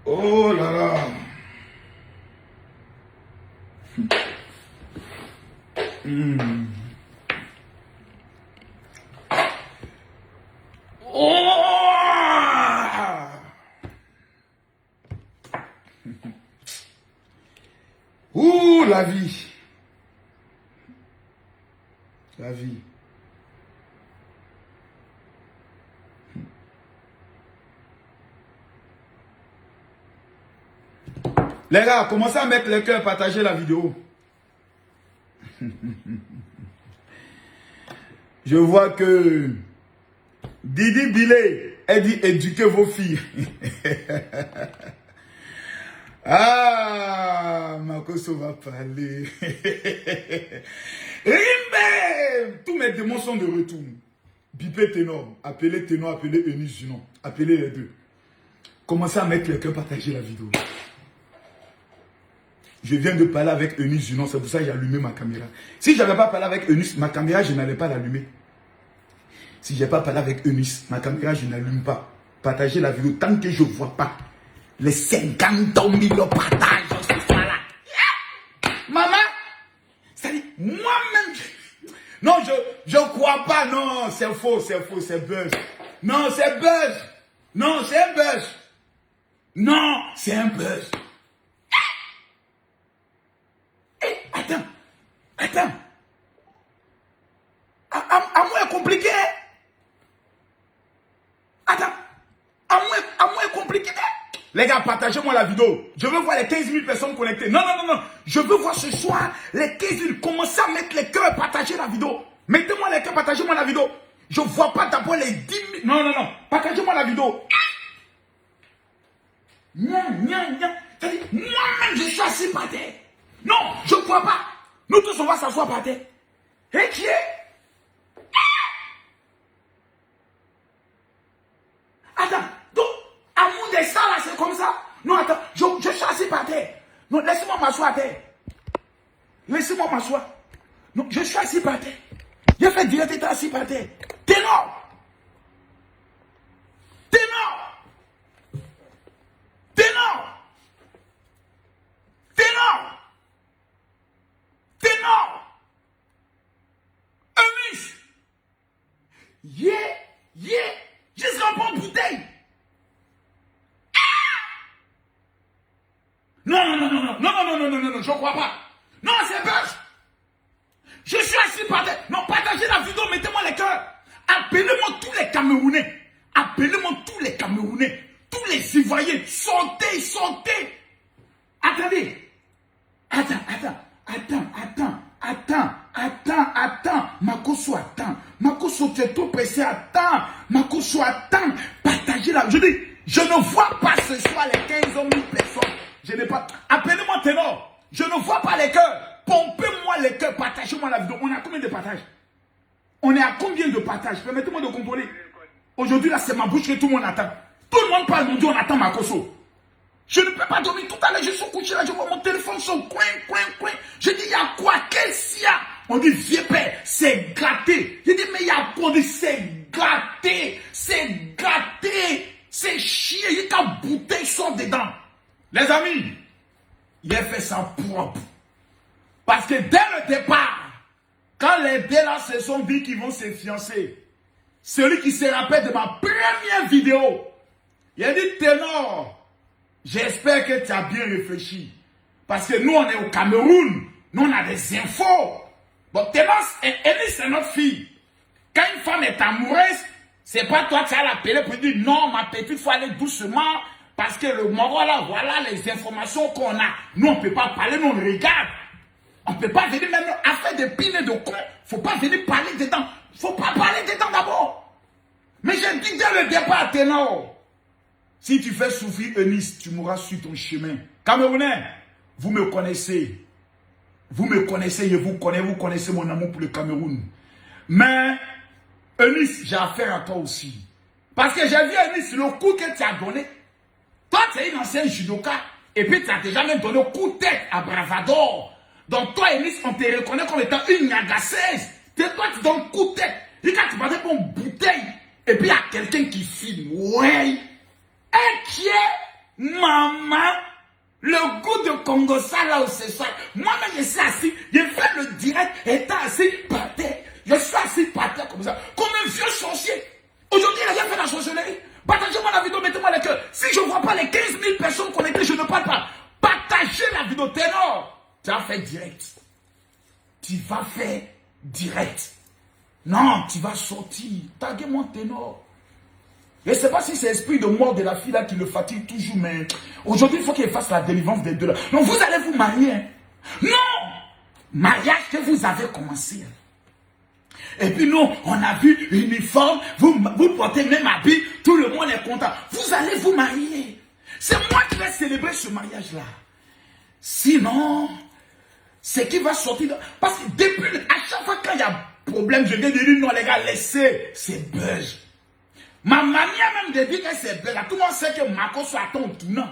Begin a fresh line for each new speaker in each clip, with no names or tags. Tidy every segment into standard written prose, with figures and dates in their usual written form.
Oh là là. Ouh, la vie. La vie. Les gars, commencez à mettre les cœurs, partager la vidéo. Je vois que Didi Bilé a dit éduquez vos filles. Ah, Makoso va parler. Rimbe! Tous mes démons sont de retour. Bipé Ténor, appelez Ténor, appelez Eunice Junon. Appelez les deux. Commencez à mettre les cœurs, partager la vidéo. Je viens de parler avec Eunice Junon, c'est pour ça que j'ai allumé ma caméra. Si je n'avais pas parlé avec Eunice, ma caméra, je n'allais pas l'allumer. Si je n'ai pas parlé avec Eunice, ma caméra, je n'allume pas. Partagez la vidéo tant que je ne vois pas les 50 000 partages ce soir-là. Yeah! Maman, ça dit, moi-même, non, je ne crois pas, non, c'est faux, c'est buzz. Non, c'est buzz. Non, c'est un buzz. Non, c'est un buzz. Attends. À moi est compliqué. Attends. À moi est compliqué. Les gars, partagez-moi la vidéo. Je veux voir les 15 000 personnes connectées. Non. Je veux voir ce soir les 15 000. Commencez à mettre les cœurs, partagez la vidéo. Mettez-moi les cœurs, partagez-moi la vidéo. Je ne vois pas d'abord les 10 000. Non. Partagez-moi la vidéo. C'est-à-dire, moi-même, je suis assis par terre. Non, je ne crois pas. Nous tous, on va s'asseoir par terre. Et qui est? Attends, donc, amour des stars là, c'est comme ça? Non, attends, je suis assis par terre. Non, laissez-moi m'asseoir à terre. Laissez-moi m'asseoir. Non, je suis assis par terre. J'ai fait direct être assis par terre. Ténor! Eunice! Jusqu'en bonne bouteille! Non, je crois pas. Non, c'est buzz. Je suis assis par terre. Non, partagez la vidéo, mettez-moi les cœurs. Appelez-moi tous les Camerounais. Tous les Ivoiriens. Sortez. Attendez. Attends. Makoso, attends. Makoso, tu es trop pressé. Attends. Makoso, attends. Partagez la. Je dis, je ne vois pas ce soir les 15 000 personnes. Je n'ai pas. Appelez-moi Ténor. Je ne vois pas les cœurs. Pompez-moi les cœurs. Partagez-moi la vidéo. On est à combien de partages? Permettez-moi de contrôler. Aujourd'hui, là, c'est ma bouche que tout le monde attend. Tout le monde parle, mon Dieu, on attend Makoso. Je ne peux pas dormir. Tout à l'heure, je suis couché là, je vois mon téléphone son coin. Je dis, il y a quoi? Qu'est-ce qu'il y a? On dit, vieux père, c'est gâté. Je dis, mais il y a quoi? On dit, c'est gâté. C'est chier. Il y a ta bouteille sort dedans. Les amis, il a fait ça propre. Parce que dès le départ, quand les deux là se sont dit qu'ils vont se fiancer, celui qui se rappelle de ma première vidéo, il a dit, Ténor, j'espère que tu as bien réfléchi. Parce que nous, on est au Cameroun. Nous, on a des infos. Bon, Ténor, Eunice, c'est notre fille. Quand une femme est amoureuse, c'est pas toi qui vas l'appeler pour dire non, ma petite, il faut aller doucement. Parce que le Moro, là, voilà les informations qu'on a. Nous, on ne peut pas parler, nous, on regarde. On ne peut pas venir même à faire des pines de con. Il ne faut pas venir parler dedans. Il ne faut pas parler dedans d'abord. Mais j'ai dit dès le départ, Ténor. Si tu fais souffrir Eunice, tu mourras sur ton chemin. Camerounais, vous me connaissez. Je vous connaissez mon amour pour le Cameroun. Mais, Eunice, j'ai affaire à toi aussi. Parce que j'ai vu Eunice, le coup que tu as donné. Toi, tu es une ancienne judoka. Et puis tu as déjà même donné coup de tête à Bravador. Donc toi, Eunice, on te reconnaît comme étant une niagasseuse. Toi, tu donnes coup de tête. Et quand tu parles pour une bouteille, et puis il y a quelqu'un qui filme. Ouais. Et qui est maman? Le goût de Congo, ça là où c'est ça. Moi-même, je suis assis. Je fais le direct, étant assis par terre. Je suis assis par terre comme ça. Comme un vieux sorcier. Aujourd'hui, il a rien fait la sorcellerie. Partagez-moi la vidéo, mettez-moi les cœurs. Si je ne vois pas les 15 000 personnes connectées, je ne parle pas. Partagez la vidéo, ténor. Tu as fait direct. Tu vas faire direct. Non, tu vas sortir. Taguez-moi ténor. Je ne sais pas si c'est l'esprit de mort de la fille là qui le fatigue toujours, mais aujourd'hui, il faut qu'il fasse la délivrance des deux là. Non, vous allez vous marier. Hein. Non! Mariage que vous avez commencé. Et puis nous, on a vu uniforme, vous portez même habit, tout le monde est content. Vous allez vous marier. C'est moi qui vais célébrer ce mariage-là. Sinon, c'est qui va sortir. Parce que depuis, à chaque fois quand il y a problème, je viens de dire non les gars, laissez, c'est buzz. Ma mamie a même dit que c'est buzz. Tout le monde sait que Marco soit ton tournant.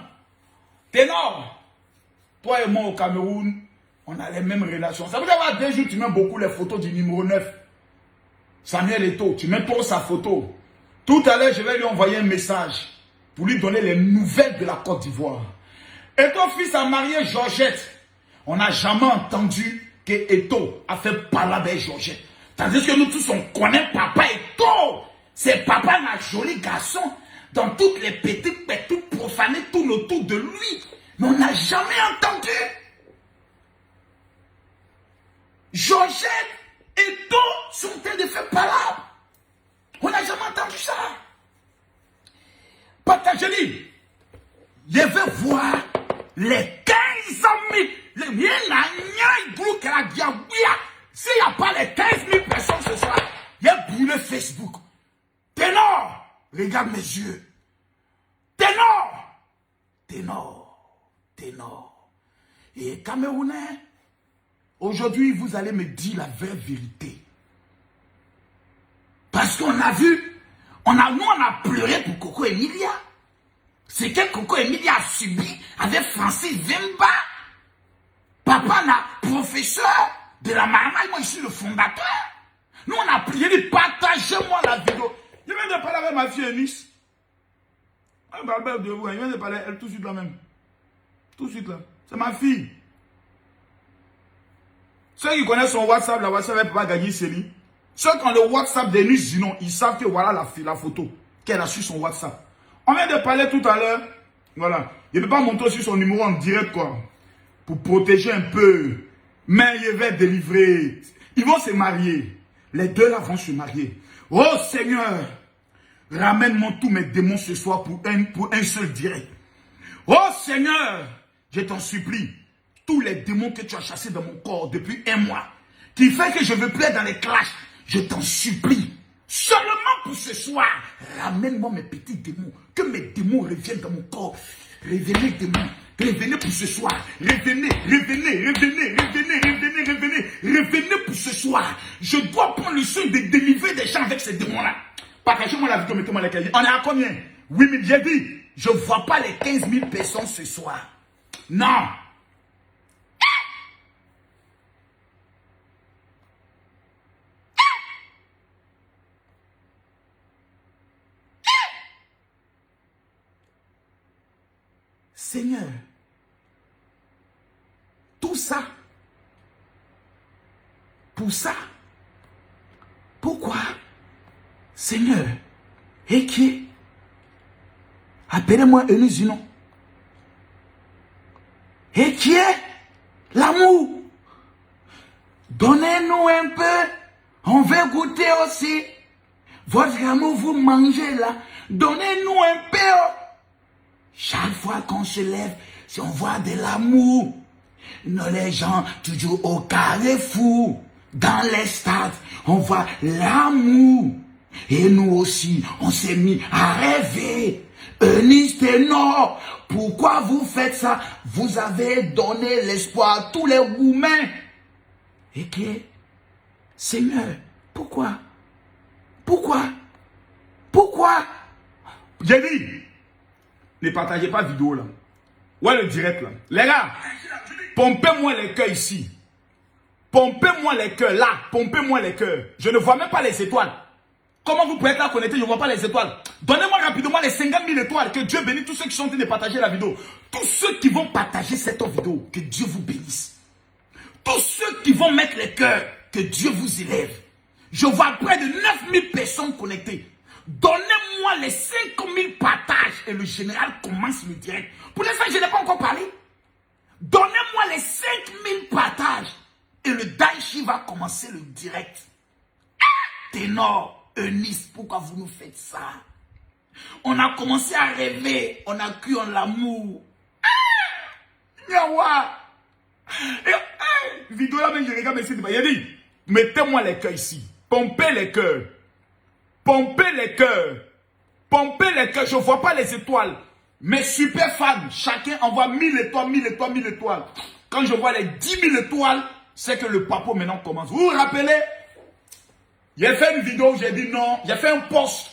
Ténor, toi et moi au Cameroun, on a les mêmes relations. Ça veut dire que dès jours, tu mets beaucoup les photos du numéro 9. Samuel Eto'o, tu mets trop sa photo. Tout à l'heure, je vais lui envoyer un message pour lui donner les nouvelles de la Côte d'Ivoire. Et ton fils a marié Georgette. On n'a jamais entendu que Eto'o a fait parler avec Georgette. Tandis que nous tous, on connaît papa Eto'o. C'est papa un joli garçon. Dans toutes les petites pétudes profanées, tout autour de lui. Mais on n'a jamais entendu. Georgette et Eto'o sont en train de faire parler. On n'a jamais entendu ça. Partagez-le. Je veux voir les 15 000. S'il n'y a pas les 15 000 personnes ce soir, il y a brûlé Facebook. Ténor, regarde mes yeux. Ténor, ténor, ténor. Et Camerounais, aujourd'hui, vous allez me dire la vraie vérité. Parce qu'on a vu, nous on a pleuré pour Coco Emilia. C'est que Coco Emilia a subi avec Francis Vemba. Papa, professeur de la marmaille, moi je suis le fondateur. Nous on a prié de partagez-moi la vidéo. Je viens de parler avec ma fille Eunice. Je viens de parler elle tout de suite là même. Tout de suite là. C'est ma fille. Ceux qui connaissent son WhatsApp, la WhatsApp, elle ne peut pas gagner Céline. Ceux qui ont le WhatsApp d'Eunice Zinon, ils savent que voilà la photo qu'elle a sur son WhatsApp. On vient de parler tout à l'heure. Voilà. Je ne peux pas montrer sur son numéro en direct, quoi. Pour protéger un peu. Mais je vais délivrer. Ils vont se marier. Les deux là vont se marier. Oh Seigneur, ramène-moi tous mes démons ce soir pour un seul direct. Oh Seigneur, je t'en supplie. Tous les démons que tu as chassés dans mon corps depuis un mois, qui fait que je veux plus être dans les clashs, je t'en supplie. Seulement pour ce soir, ramène-moi mes petits démons. Que mes démons reviennent dans mon corps. Revenez démons. Revenez pour ce soir. Revenez, revenez, revenez, revenez, revenez, revenez. Revenez pour ce soir. Je dois prendre le soin de délivrer des gens avec ces démons-là. Partagez-moi la vidéo, mettez-moi les cahiers. On est à combien? 8 000. J'ai dit, je ne vois pas les 15 000 personnes ce soir. Non. Seigneur, tout ça, pour ça, pourquoi, Seigneur, et qui, appelez-moi Eunice Zinon, et qui est l'amour, donnez-nous un peu, on veut goûter aussi, votre amour vous mangez là, donnez-nous un peu. Chaque fois qu'on se lève, si on voit de l'amour, nous les gens toujours au carrefour, dans les stades, on voit l'amour. Et nous aussi, on s'est mis à rêver. Eunice Ténor, pourquoi vous faites ça? Vous avez donné l'espoir à tous les roumains. Et que, Seigneur, pourquoi? Pourquoi? Pourquoi? J'ai dit, ne partagez pas la vidéo là. Ouais, le direct là. Les gars, pompez-moi les cœurs ici. Pompez-moi les cœurs là. Pompez-moi les cœurs. Je ne vois même pas les étoiles. Comment vous pouvez être là connecté, je ne vois pas les étoiles. Donnez-moi rapidement les 50 000 étoiles. Que Dieu bénisse tous ceux qui sont en train de partager la vidéo. Tous ceux qui vont partager cette vidéo, que Dieu vous bénisse. Tous ceux qui vont mettre les cœurs, que Dieu vous élève. Je vois près de 9000 personnes connectées. Donnez-moi les 5000 partages et le général commence le direct. Pour l'instant, je n'ai pas encore parlé. Donnez-moi les 5000 partages et le Daichi va commencer le direct. Ténor, Eunice, pourquoi vous nous faites ça? On a commencé à rêver, on a cru en l'amour. Nyawa! Vidéo là, mais je regarde, mais c'est il a dit, mettez-moi les cœurs ici. Pompez les cœurs. Pompez les cœurs. Pompez les cœurs. Je ne vois pas les étoiles. Mes super fans, chacun envoie 1000 étoiles, 1000 étoiles, 1000 étoiles. Quand je vois les 10 000 étoiles, c'est que le papo maintenant commence. Vous vous rappelez? J'ai fait une vidéo où j'ai dit non. J'ai fait un post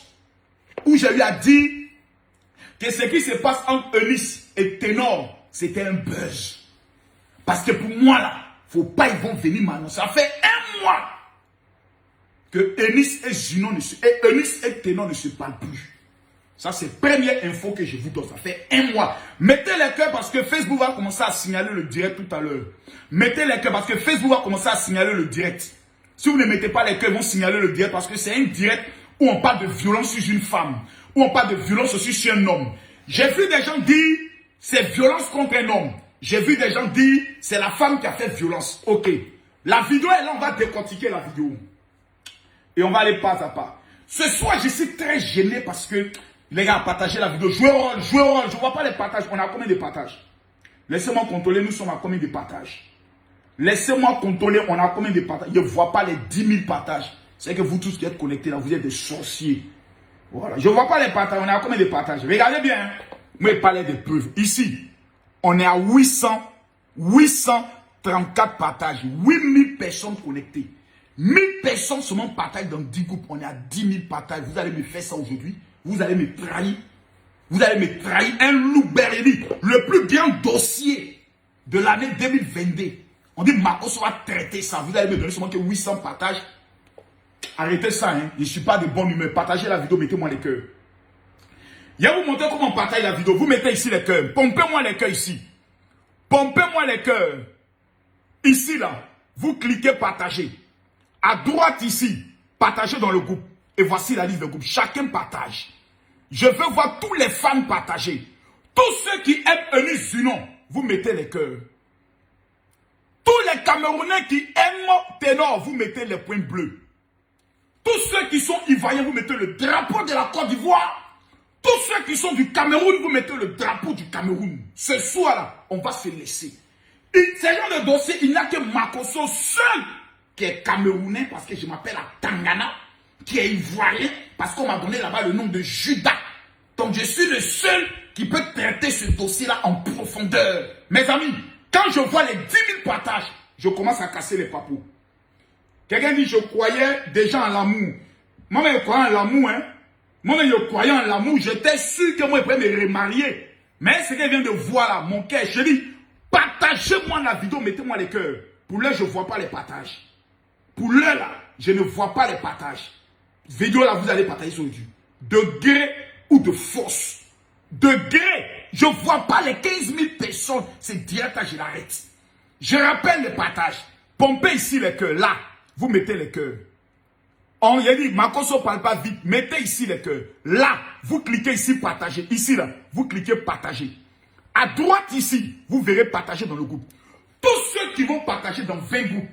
où j'ai eu à dire que ce qui se passe entre Eunice et Ténor, c'était un buzz. Parce que pour moi là, faut pas ils vont venir m'annoncer. Ça fait un mois que Eunice et Ténor ne se parlent plus. Ça c'est la première info que je vous donne. Ça fait un mois. Mettez les cœurs parce que Facebook va commencer à signaler le direct tout à l'heure. Mettez les cœurs parce que Facebook va commencer à signaler le direct. Si vous ne mettez pas les cœurs, ils vont signaler le direct parce que c'est un direct où on parle de violence sur une femme, où on parle de violence aussi sur un homme. J'ai vu des gens dire c'est violence contre un homme. J'ai vu des gens dire c'est la femme qui a fait violence. Ok. La vidéo est là, on va décortiquer la vidéo. Et on va aller pas à pas. Ce soir, je suis très gêné parce que les gars, partagez la vidéo. Jouez au rôle, jouez au rôle. Je ne vois pas les partages. On a combien de partages? Laissez-moi contrôler, nous sommes à combien de partages? Laissez-moi contrôler, on a combien de partages? Je ne vois pas les 10 000 partages. C'est que vous tous qui êtes connectés là, vous êtes des sorciers. Voilà. Je ne vois pas les partages. On a combien de partages? Regardez bien. Moi, je parlais des preuves. Ici, on est à 834 partages. 8000 personnes connectées. 1000 personnes seulement partagent dans 10 groupes. On est à 10 000 partages. Vous allez me faire ça aujourd'hui. Vous allez me trahir. Vous allez me trahir. Un loup Berlini. Le plus grand dossier de l'année 2022. On dit Marcos va traiter ça. Vous allez me donner seulement que 800 partages. Arrêtez ça. Hein. Je ne suis pas de bon humeur. Partagez la vidéo. Mettez-moi les cœurs. Je vais vous montrer comment on partage la vidéo. Vous mettez ici les cœurs. Pompez-moi les cœurs ici. Pompez-moi les cœurs. Ici, là. Vous cliquez partager. À droite ici, partagez dans le groupe. Et voici la liste de groupe. Chacun partage. Je veux voir tous les fans partager. Tous ceux qui aiment Eunice Zunon, vous mettez les cœurs. Tous les Camerounais qui aiment Ténor, vous mettez les points bleus. Tous ceux qui sont ivoiriens, vous mettez le drapeau de la Côte d'Ivoire. Tous ceux qui sont du Cameroun, vous mettez le drapeau du Cameroun. Ce soir-là, on va se laisser. Ce genre de dossier, il n'y a que Makosso seul qui est camerounais parce que je m'appelle à Tangana, qui est ivoirien parce qu'on m'a donné là-bas le nom de Judas. Donc je suis le seul qui peut traiter ce dossier-là en profondeur. Mes amis, quand je vois les 10 000 partages, je commence à casser les papous. Quelqu'un dit, je croyais déjà en l'amour. Moi, je croyais en l'amour, hein. Moi, je croyais en l'amour. J'étais sûr que moi, je pourrais me remarier. Mais ce qu'elle vient de voir là, mon cœur, je dis, partagez-moi la vidéo, mettez-moi les cœurs. Pour l'heure, je ne vois pas les partages. Pour l'heure là, je ne vois pas les partages. Vidéo là, vous allez partager sur YouTube. De gré ou de force. De gré. Je ne vois pas les 15 000 personnes. C'est direct là, je l'arrête. Je rappelle les partages. Pompez ici les cœurs. Là, vous mettez les cœurs. On y a dit, Makosso parle pas vite. Mettez ici les cœurs. Là, vous cliquez ici, partager. Ici là, vous cliquez partager. À droite ici, vous verrez partager dans le groupe. Tous ceux qui vont partager dans 20 groupes,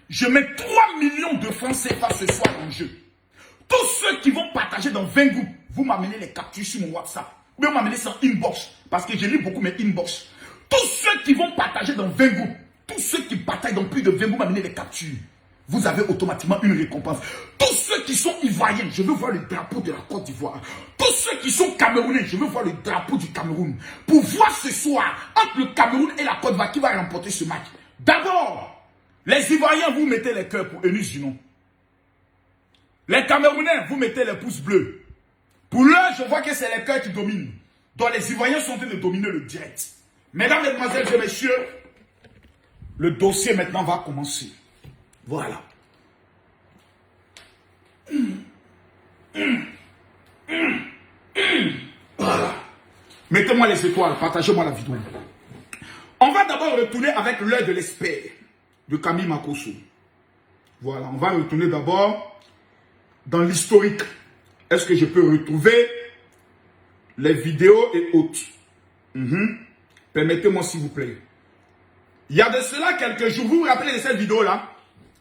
je mets 3 millions de francs CFA ce soir en jeu. Tous ceux qui vont partager dans 20 groupes, vous m'amenez les captures sur mon WhatsApp. Ou bien vous m'amenez ça en inbox. Parce que je lis beaucoup mes inbox. Tous ceux qui vont partager dans 20 groupes, tous ceux qui partagent dans plus de 20 groupes, vous m'amenez les captures. Vous avez automatiquement une récompense. Tous ceux qui sont ivoiriens, je veux voir le drapeau de la Côte d'Ivoire. Tous ceux qui sont camerounais, je veux voir le drapeau du Cameroun. Pour voir ce soir, entre le Cameroun et la Côte d'Ivoire, qui va remporter ce match. D'abord, les Ivoiriens, vous mettez les cœurs pour Eunice Zunon. Les Camerounais, vous mettez les pouces bleus. Pour l'heure, je vois que c'est les cœurs qui dominent. Donc les Ivoiriens sont en train de dominer le direct. Mesdames, Mesdemoiselles et Messieurs, le dossier maintenant va commencer. Voilà. Voilà. Mettez-moi les étoiles, partagez-moi la vidéo. On va d'abord retourner avec l'œil de l'expert de Camille Makosso. Voilà, on va retourner d'abord dans l'historique. Est-ce que je peux retrouver les vidéos et autres? Permettez-moi s'il vous plaît. Il y a de cela quelques jours, vous vous rappelez de cette vidéo-là?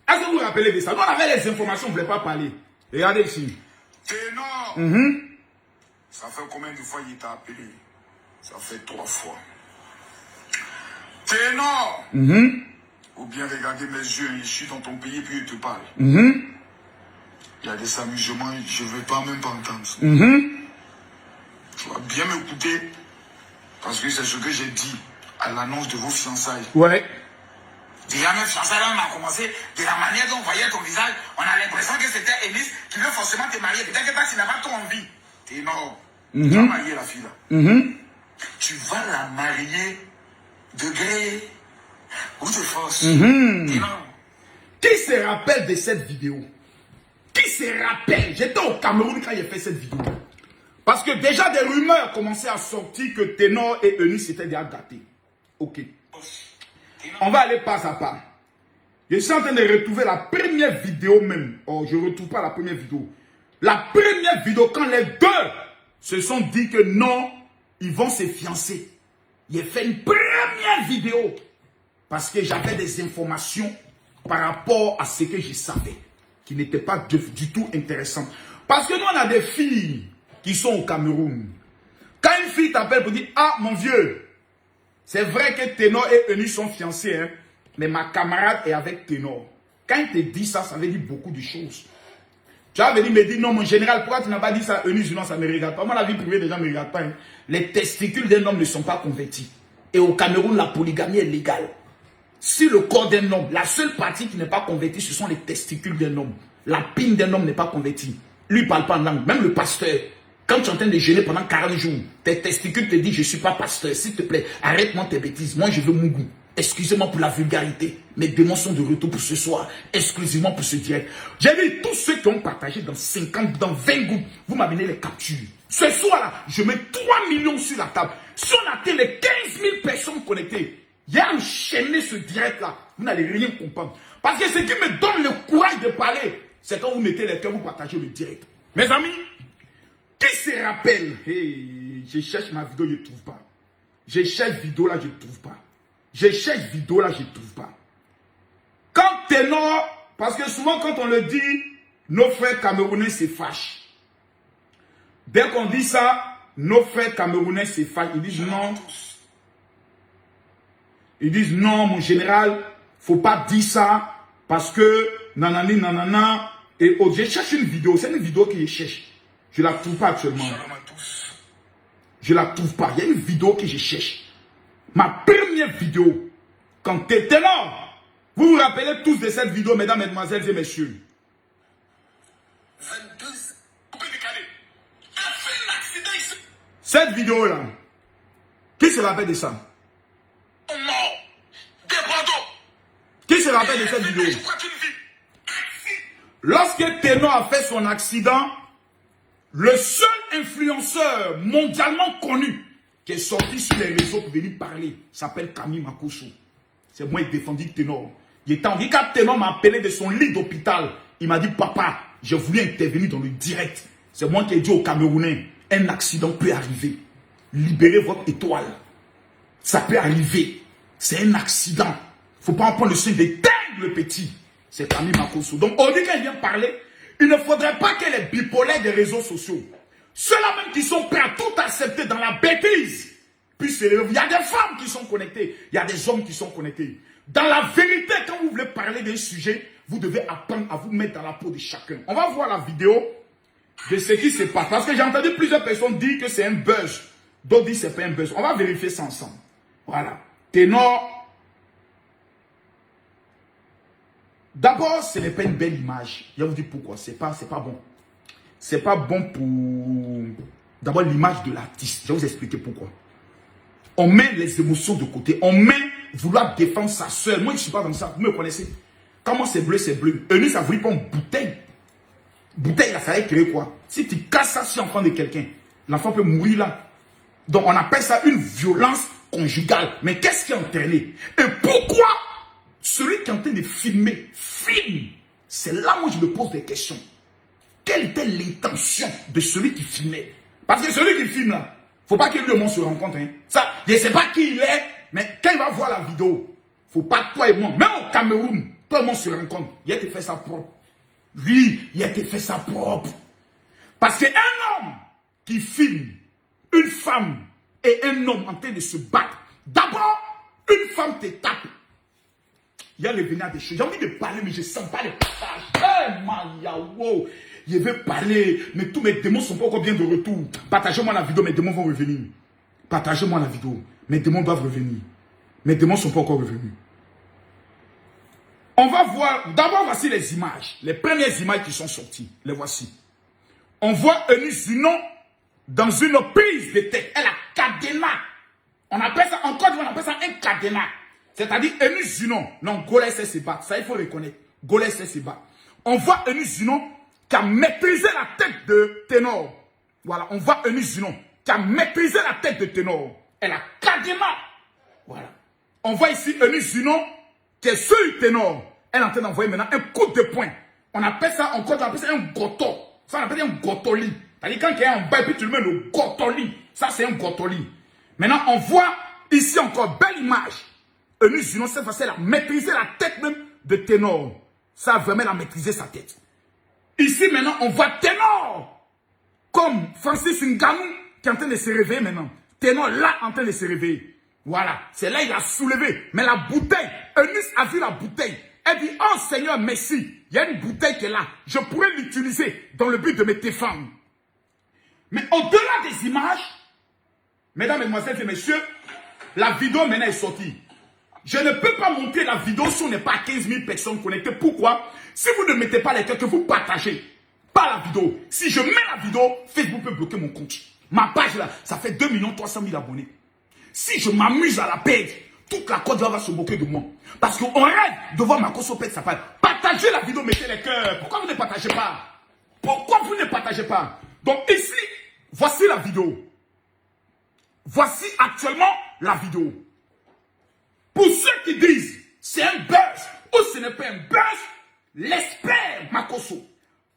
Est-ce que vous vous rappelez de ça? Nous on avait les informations, on ne voulait pas parler. Regardez ici.
Ténor. Ça fait combien de fois il t'a appelé? Ça fait 3 fois. Ténor. Ou bien regarder mes yeux, je suis dans ton pays puis je te parle. Il y a des amusements, je ne veux pas même pas entendre. Tu vas bien m'écouter parce que c'est ce que j'ai dit à l'annonce de vos fiançailles.
Ouais.
Déjà même fiançailles, on a commencé de la manière dont on voyait ton visage. On a l'impression que c'était Enis qui veut forcément te marier. Peut-être que toi, tu n'as pas trop envie. Ténor, tu vas marier la fille là. Tu vas la marier de gré ou de force. Ténor.
Qui se rappelle de cette vidéo? Qui se rappelle? J'étais au Cameroun quand j'ai fait cette vidéo. Parce que déjà des rumeurs commençaient à sortir que Ténor et Eunice étaient déjà gâtés. Ok. On va aller pas à pas. Je suis en train de retrouver la première vidéo même. Oh, je ne retrouve pas la première vidéo. La première vidéo, quand les deux se sont dit que non, ils vont se fiancer. J'ai fait une première vidéo. Parce que j'avais des informations par rapport à ce que je savais. Qui n'étaient pas du tout intéressantes. Parce que nous, on a des filles qui sont au Cameroun. Quand une fille t'appelle pour dire, ah mon vieux, c'est vrai que Ténor et Eunice sont fiancés, hein, mais ma camarade est avec Ténor. Quand il te dit ça, ça veut dire beaucoup de choses. Tu vas venir me dire, non mon général, pourquoi tu n'as pas dit ça à Eunice? Non, ça ne me regarde pas. Moi, la vie privée des gens ne me regarde pas. Hein. Les testicules d'un homme ne sont pas convertis. Et au Cameroun, la polygamie est légale. Si le corps d'un homme, la seule partie qui n'est pas convertie, ce sont les testicules d'un homme. La pine d'un homme n'est pas convertie. Lui, il ne parle pas en langue. Même le pasteur, quand tu es en train de jeûner pendant 40 jours, tes testicules te disent, je ne suis pas pasteur, s'il te plaît, arrête-moi tes bêtises. Moi, je veux mon goût. Excusez-moi pour la vulgarité. Mes démons sont de retour pour ce soir, exclusivement pour ce direct. J'ai dit, tous ceux qui ont partagé dans 50, dans 20 groupes, vous m'amenez les captures. Ce soir-là, je mets 3 millions sur la table. Si on atteint les 15 000 personnes connectées, il y a enchaîné ce direct-là. Vous n'allez rien comprendre. Parce que ce qui me donne le courage de parler, c'est quand vous mettez les cœurs, vous partagez le direct. Mes amis, qui se rappelle? Hey, je cherche ma vidéo, je ne trouve pas. Je cherche vidéo là, je ne trouve pas. Je cherche vidéo là, je ne trouve pas. Quand Ténor, parce que souvent quand on le dit, nos frères camerounais se fâchent. Dès qu'on dit ça, nos frères camerounais se fâchent. Ils disent non. Ils disent non, mon général, faut pas dire ça parce que nanani nanana et autres. Je cherche une vidéo, c'est une vidéo que je cherche. Je la trouve pas actuellement. Je la trouve pas. Il y a une vidéo que je cherche. Ma première vidéo, quand t'étais là, vous vous rappelez tous de cette vidéo, mesdames, mesdemoiselles et messieurs.
22, on peut décaler. A fait un accident ici.
Cette vidéo-là, qui se rappelle de ça?
Mort. Débordant.
Qui se rappelle de cette vidéo? Lorsque Ténor a fait son accident, le seul influenceur mondialement connu qui est sorti sur les réseaux pour venir parler s'appelle Camille Makosso. C'est moi qui défendis Ténor. Il était en quand Ténor m'a appelé de son lit d'hôpital. Il m'a dit, papa, j'ai voulu intervenir dans le direct. C'est moi qui ai dit aux Camerounais, un accident peut arriver. Libérez votre étoile. Ça peut arriver. C'est un accident. Il ne faut pas en prendre le soin d'éteindre le petit. C'est Camille Makosso. Donc, on dit quand il vient parler, il ne faudrait pas que les bipolaires des réseaux sociaux, ceux-là même qui sont prêts à tout accepter dans la bêtise, puissent se lever. Il y a des femmes qui sont connectées, il y a des hommes qui sont connectés. Dans la vérité, quand vous voulez parler d'un sujet, vous devez apprendre à vous mettre dans la peau de chacun. On va voir la vidéo de ce qui se passe. Parce que j'ai entendu plusieurs personnes dire que c'est un buzz. D'autres disent que ce n'est pas un buzz. On va vérifier ça ensemble. Voilà. Ténor. D'abord, ce n'est pas une belle image. Je vais vous dire pourquoi. C'est pas bon. C'est pas bon d'abord l'image de l'artiste. Je vais vous expliquer pourquoi. On met les émotions de côté. On met vouloir défendre sa soeur. Moi, je ne suis pas comme ça. Vous me connaissez. Quand moi, c'est bleu, c'est bleu. Eunice, ça voulait pas une bouteille. Bouteille, là, ça allait créer quoi? Si tu casses ça sur l'enfant de quelqu'un, l'enfant peut mourir là. Donc, on appelle ça une violence conjugale. Mais qu'est-ce qui est entraîné? Et pourquoi celui qui est en train de filmer, filme? C'est là où je me pose des questions. Quelle était l'intention de celui qui filmait? Parce que celui qui filme là, faut pas que lui et moi se rencontrent. Hein. Ça, je ne sais pas qui il est, mais quand il va voir la vidéo, faut pas que toi et moi, même au Cameroun, toi et moi se rencontrent. Il a été fait ça propre. Lui, il a été fait ça propre. Parce qu'un homme qui filme une femme et un homme en train de se battre, d'abord, une femme te tape. Il y a le vénard des choses. J'ai envie de parler, mais je ne sens pas le passage. Hey, Mayawo! Je vais parler, mais tous mes démons sont pas encore bien de retour. Partagez-moi la vidéo, mes démons vont revenir. Partagez-moi la vidéo. Mes démons doivent revenir. Mes démons ne sont pas encore revenus. On va voir, d'abord voici les images. Les premières images qui sont sorties. Les voici. On voit Eunice Zinon dans une prise de tête. Elle a cadenas. On appelle ça, encore on appelle ça un cadenas. C'est-à-dire Eunice Zinon. Non, Golais sait se battre. Ça, il faut reconnaître. Golais sait se battre. On voit Eunice Zinon qui a maîtrisé la tête de Ténor. Voilà, on voit Eunice Zinon qui a maîtrisé la tête de Ténor. Elle a cadenas. Voilà. On voit ici Eunice Zinon qui est sur Ténor. Elle est en train d'envoyer maintenant un coup de poing. On appelle ça encore, on appelle ça un goto. Ça, on appelle ça un gotoli. C'est-à-dire quand il y a un bas et puis tu le mets le gotoli. Ça, c'est un gotoli. Maintenant, on voit ici encore, belle image. Eunice Zinon, cette fois-ci, elle a maîtrisé la tête même de Ténor. Ça a vraiment maîtrisé sa tête. Ici, maintenant, on voit Ténor. Comme Francis Ngannou qui est en train de se réveiller maintenant. Ténor là, en train de se réveiller. Voilà. C'est là il a soulevé. Mais la bouteille, Eunice a vu la bouteille. Elle dit, oh Seigneur, merci. Il y a une bouteille qui est là. Je pourrais l'utiliser dans le but de me défendre. Mais au-delà des images, mesdames, mesdemoiselles et messieurs, la vidéo maintenant est sortie. Je ne peux pas montrer la vidéo si on n'est pas 15 000 personnes connectées. Pourquoi? Si vous ne mettez pas les cœurs, que vous partagez pas la vidéo. Si je mets la vidéo, Facebook peut bloquer mon compte. Ma page là, ça fait 2 300 000 abonnés. Si je m'amuse à la perdre, toute la Côte d'Ivoire va se moquer de moi. Parce qu'on rêve de voir ma Kosso perdre sa page. Partagez la vidéo, mettez les cœurs. Pourquoi vous ne partagez pas? Pourquoi vous ne partagez pas? Donc ici, voici la vidéo. Voici actuellement la vidéo. Pour ceux qui disent c'est un buzz ou ce n'est pas un buzz, l'expert Makosso,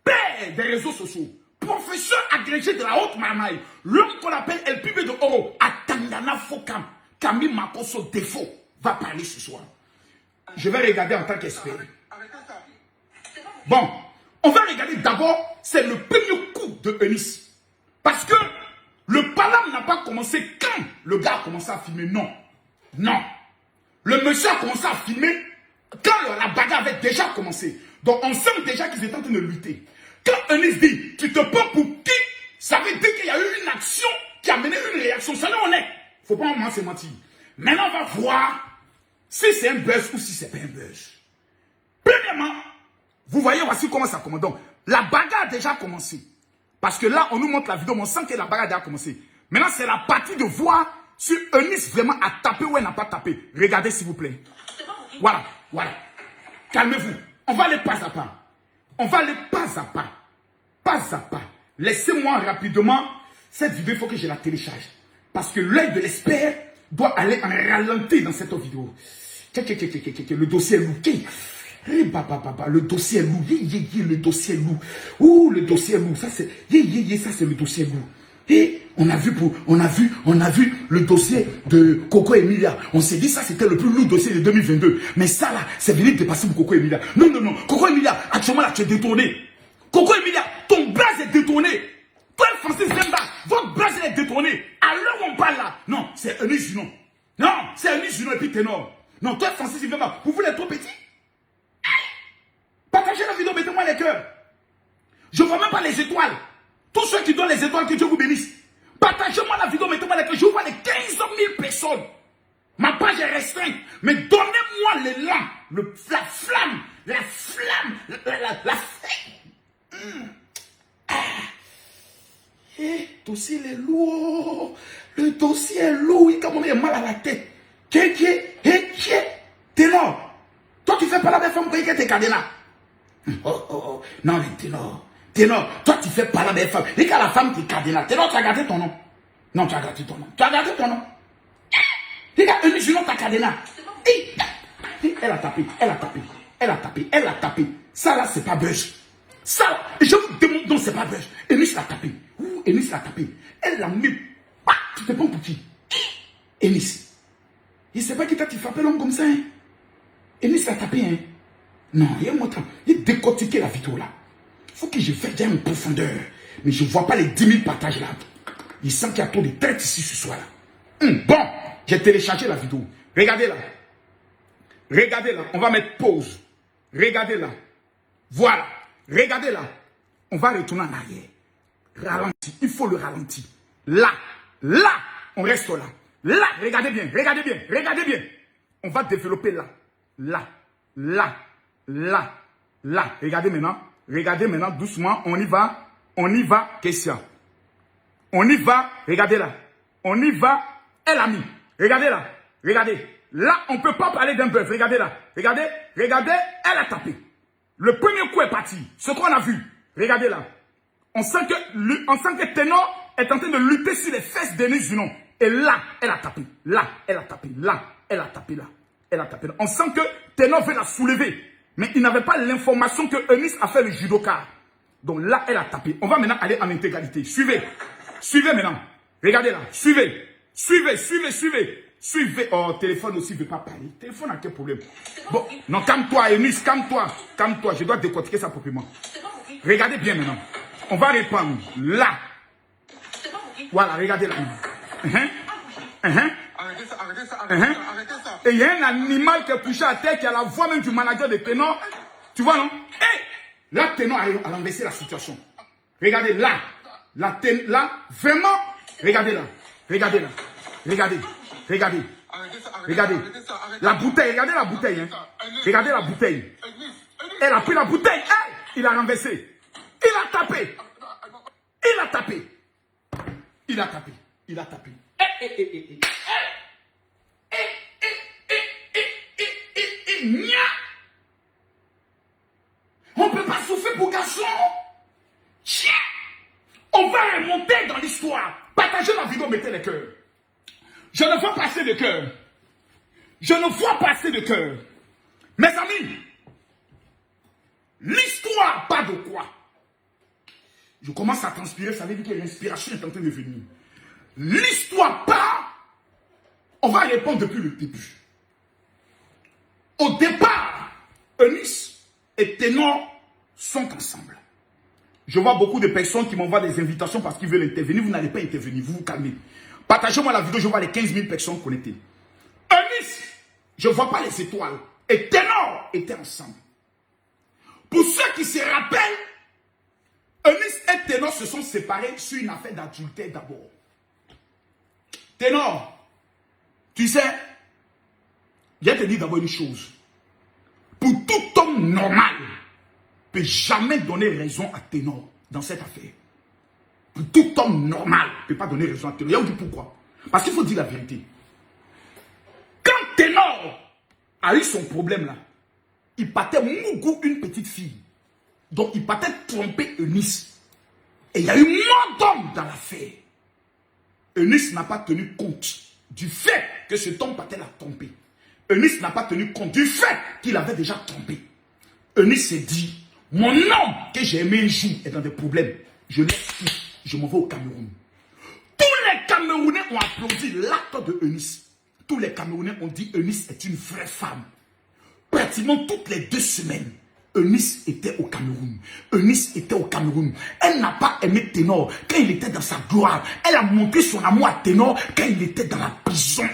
père des réseaux sociaux, professeur agrégé de la haute marmaille, l'homme qu'on appelle El Pibe de Oro, Atangana Fokam, Camille Makosso Défaut, va parler ce soir. Je vais regarder en tant qu'expert. Bon, on va regarder d'abord, c'est le premier coup de Eunice. Parce que le palam n'a pas commencé quand le gars a commencé à filmer. Non. Non. Le monsieur a commencé à filmer quand la bagarre avait déjà commencé. Donc on sent déjà qu'ils étaient en train de lutter. Quand Eunice dit, tu te prends pour qui? Ça veut dire qu'il y a eu une action qui a mené une réaction. Ça n'est honnête. Faut pas vraiment se mentir. Maintenant on va voir si c'est un buzz ou si c'est pas un buzz. Premièrement, vous voyez, voici comment ça commence. Donc la bagarre a déjà commencé. Parce que là, on nous montre la vidéo, mais on sent que la bagarre a déjà commencé. Maintenant, c'est la partie de voir si Eunice vraiment a tapé ou elle n'a pas tapé. Regardez, s'il vous plaît. Voilà, voilà. Calmez-vous. On va aller pas à pas. On va aller pas à pas. Pas à pas. Laissez-moi rapidement. Cette vidéo, il faut que je la télécharge. Parce que l'œil de l'expert doit aller en ralenti dans cette vidéo. Le dossier est lourd. Le dossier est lourd. Le dossier est lourd. Ouh, le dossier est lourd. Ça, c'est ça, c'est le dossier lourd. Et on a vu le dossier de Coco Emilia. On s'est dit ça, c'était le plus lourd dossier de 2022. Mais ça, là, c'est venu dépasser pour Coco Emilia. Non, non, non. Coco Emilia, actuellement, là, tu es détourné. Coco Emilia, ton blaze est détourné. Toi, Francis Zemba, votre blaze est détourné. À l'heure où on parle là, non, c'est Eunice Zinon. Non, c'est Eunice Zinon et puis Ténor. Non, toi, Francis Zemba, vous voulez être trop petit? Partagez la vidéo, mettez-moi les cœurs. Je ne vois même pas les étoiles. Tous ceux qui donnent les étoiles, que Dieu vous bénisse. Partagez-moi la vidéo, mettez-moi les cœurs. Je vois les 15 000 personnes. Ma page est restreinte. Mais donnez-moi l'élan, la flamme, dossier est lourd. Le dossier est lourd. Il a mal à la tête. Ténor. Toi, tu fais pas la même femme que t'es cadena. Oh. Non, mais Ténor, toi, tu fais pas la même femme. Et quand la femme t'es cadena. Ténor, tu as gardé ton nom. Non, tu as gardé ton nom. Regarde, un musulman t'a cadena. Elle a tapé. Ça là, c'est pas buzz. Ça là, je vous demande, non, c'est pas buzz. Eunice l'a tapé. Elle l'a mis. Tu te prends pour qui? Eunice. Il sait pas qui t'a frappé l'homme comme ça. Hein? Eunice l'a tapé. Hein? Non, il y a un temps. Il a décortiqué la vidéo là. Il faut que je fasse déjà une profondeur. Mais je ne vois pas les 10 000 partages là. Il sent qu'il y a trop de têtes ici ce soir là. Bon, j'ai téléchargé la vidéo. Regardez là. On va mettre pause. Regardez là. Voilà. Regardez là. On va retourner en arrière. Ralenti. Il faut le ralentir. Là. On reste là. Là. Regardez bien. On va développer là. Là. Regardez maintenant. Doucement. On y va. Question. On y va. Regardez là. On y va. Elle a mis. Regardez là. Là, on ne peut pas parler d'un bœuf. Regardez là. Regardez, elle a tapé. Le premier coup est parti. Ce qu'on a vu. Regardez là. On sent que Ténor est en train de lutter sur les fesses d'Eunice Junon. Et là, elle a tapé. On sent que Ténor veut la soulever. Mais il n'avait pas l'information que Eunice a fait le judoka. Donc là, elle a tapé. On va maintenant aller en intégralité. Suivez maintenant. Regardez là. Suivez. Oh, téléphone aussi ne veut pas parler. Téléphone a quel problème? Bon, non, calme-toi, Eunice, calme-toi. Je dois décortiquer ça proprement. Regardez bien maintenant. On va répondre là. Voilà, regardez là.
Arrêtez ça.
Et il y a un animal qui est couché à terre qui a la voix même du manager de Ténor. Tu vois, non? Là, Ténor a renversé la situation. Regardez là. Là, vraiment. Regardez là. Regardez. La bouteille, regardez la bouteille. Hein. Regardez la bouteille. Elle a pris la bouteille. Il a renversé. Il a tapé. On ne peut pas souffler pour garçon. On va remonter dans l'histoire. Partagez la vidéo, mettez les cœurs. Je ne vois pas assez de cœur. Mes amis, l'histoire pas de quoi. Je commence à transpirer, ça veut dire que l'inspiration est en train de venir. L'histoire pas, on va répondre depuis le début. Au départ, Eunice et Ténor sont ensemble. Je vois beaucoup de personnes qui m'envoient des invitations parce qu'ils veulent intervenir. Vous n'allez pas intervenir, vous vous calmez. Partagez-moi la vidéo, je vois les 15 000 personnes connectées. Eunice, je ne vois pas les étoiles. Et Ténor étaient ensemble. Pour ceux qui se rappellent, Eunice et Ténor se sont séparés sur une affaire d'adultère d'abord. Ténor, tu sais, je vais te dire d'abord une chose. Pour tout homme normal, ne peut jamais donner raison à Ténor dans cette affaire. Tout homme normal ne peut pas donner raison à Ténor. Il y a dit pourquoi? Parce qu'il faut dire la vérité. Quand Ténor a eu son problème là, il partait mougou une petite fille. Donc il partait tromper Eunice. Et il y a eu moins d'hommes dans l'affaire. Eunice n'a pas tenu compte du fait que cet homme partait la tromper. Eunice n'a pas tenu compte du fait qu'il avait déjà trompé. Eunice s'est dit, mon homme que j'ai aimé un jour est dans des problèmes. Je laisse tout. Je m'en vais au Cameroun. Tous les Camerounais ont applaudi l'acte de Eunice. Tous les Camerounais ont dit Eunice est une vraie femme. Pratiquement toutes les 2 semaines, Eunice était au Cameroun. Elle n'a pas aimé Ténor quand il était dans sa gloire. Elle a montré son amour à Ténor quand il était dans la prison.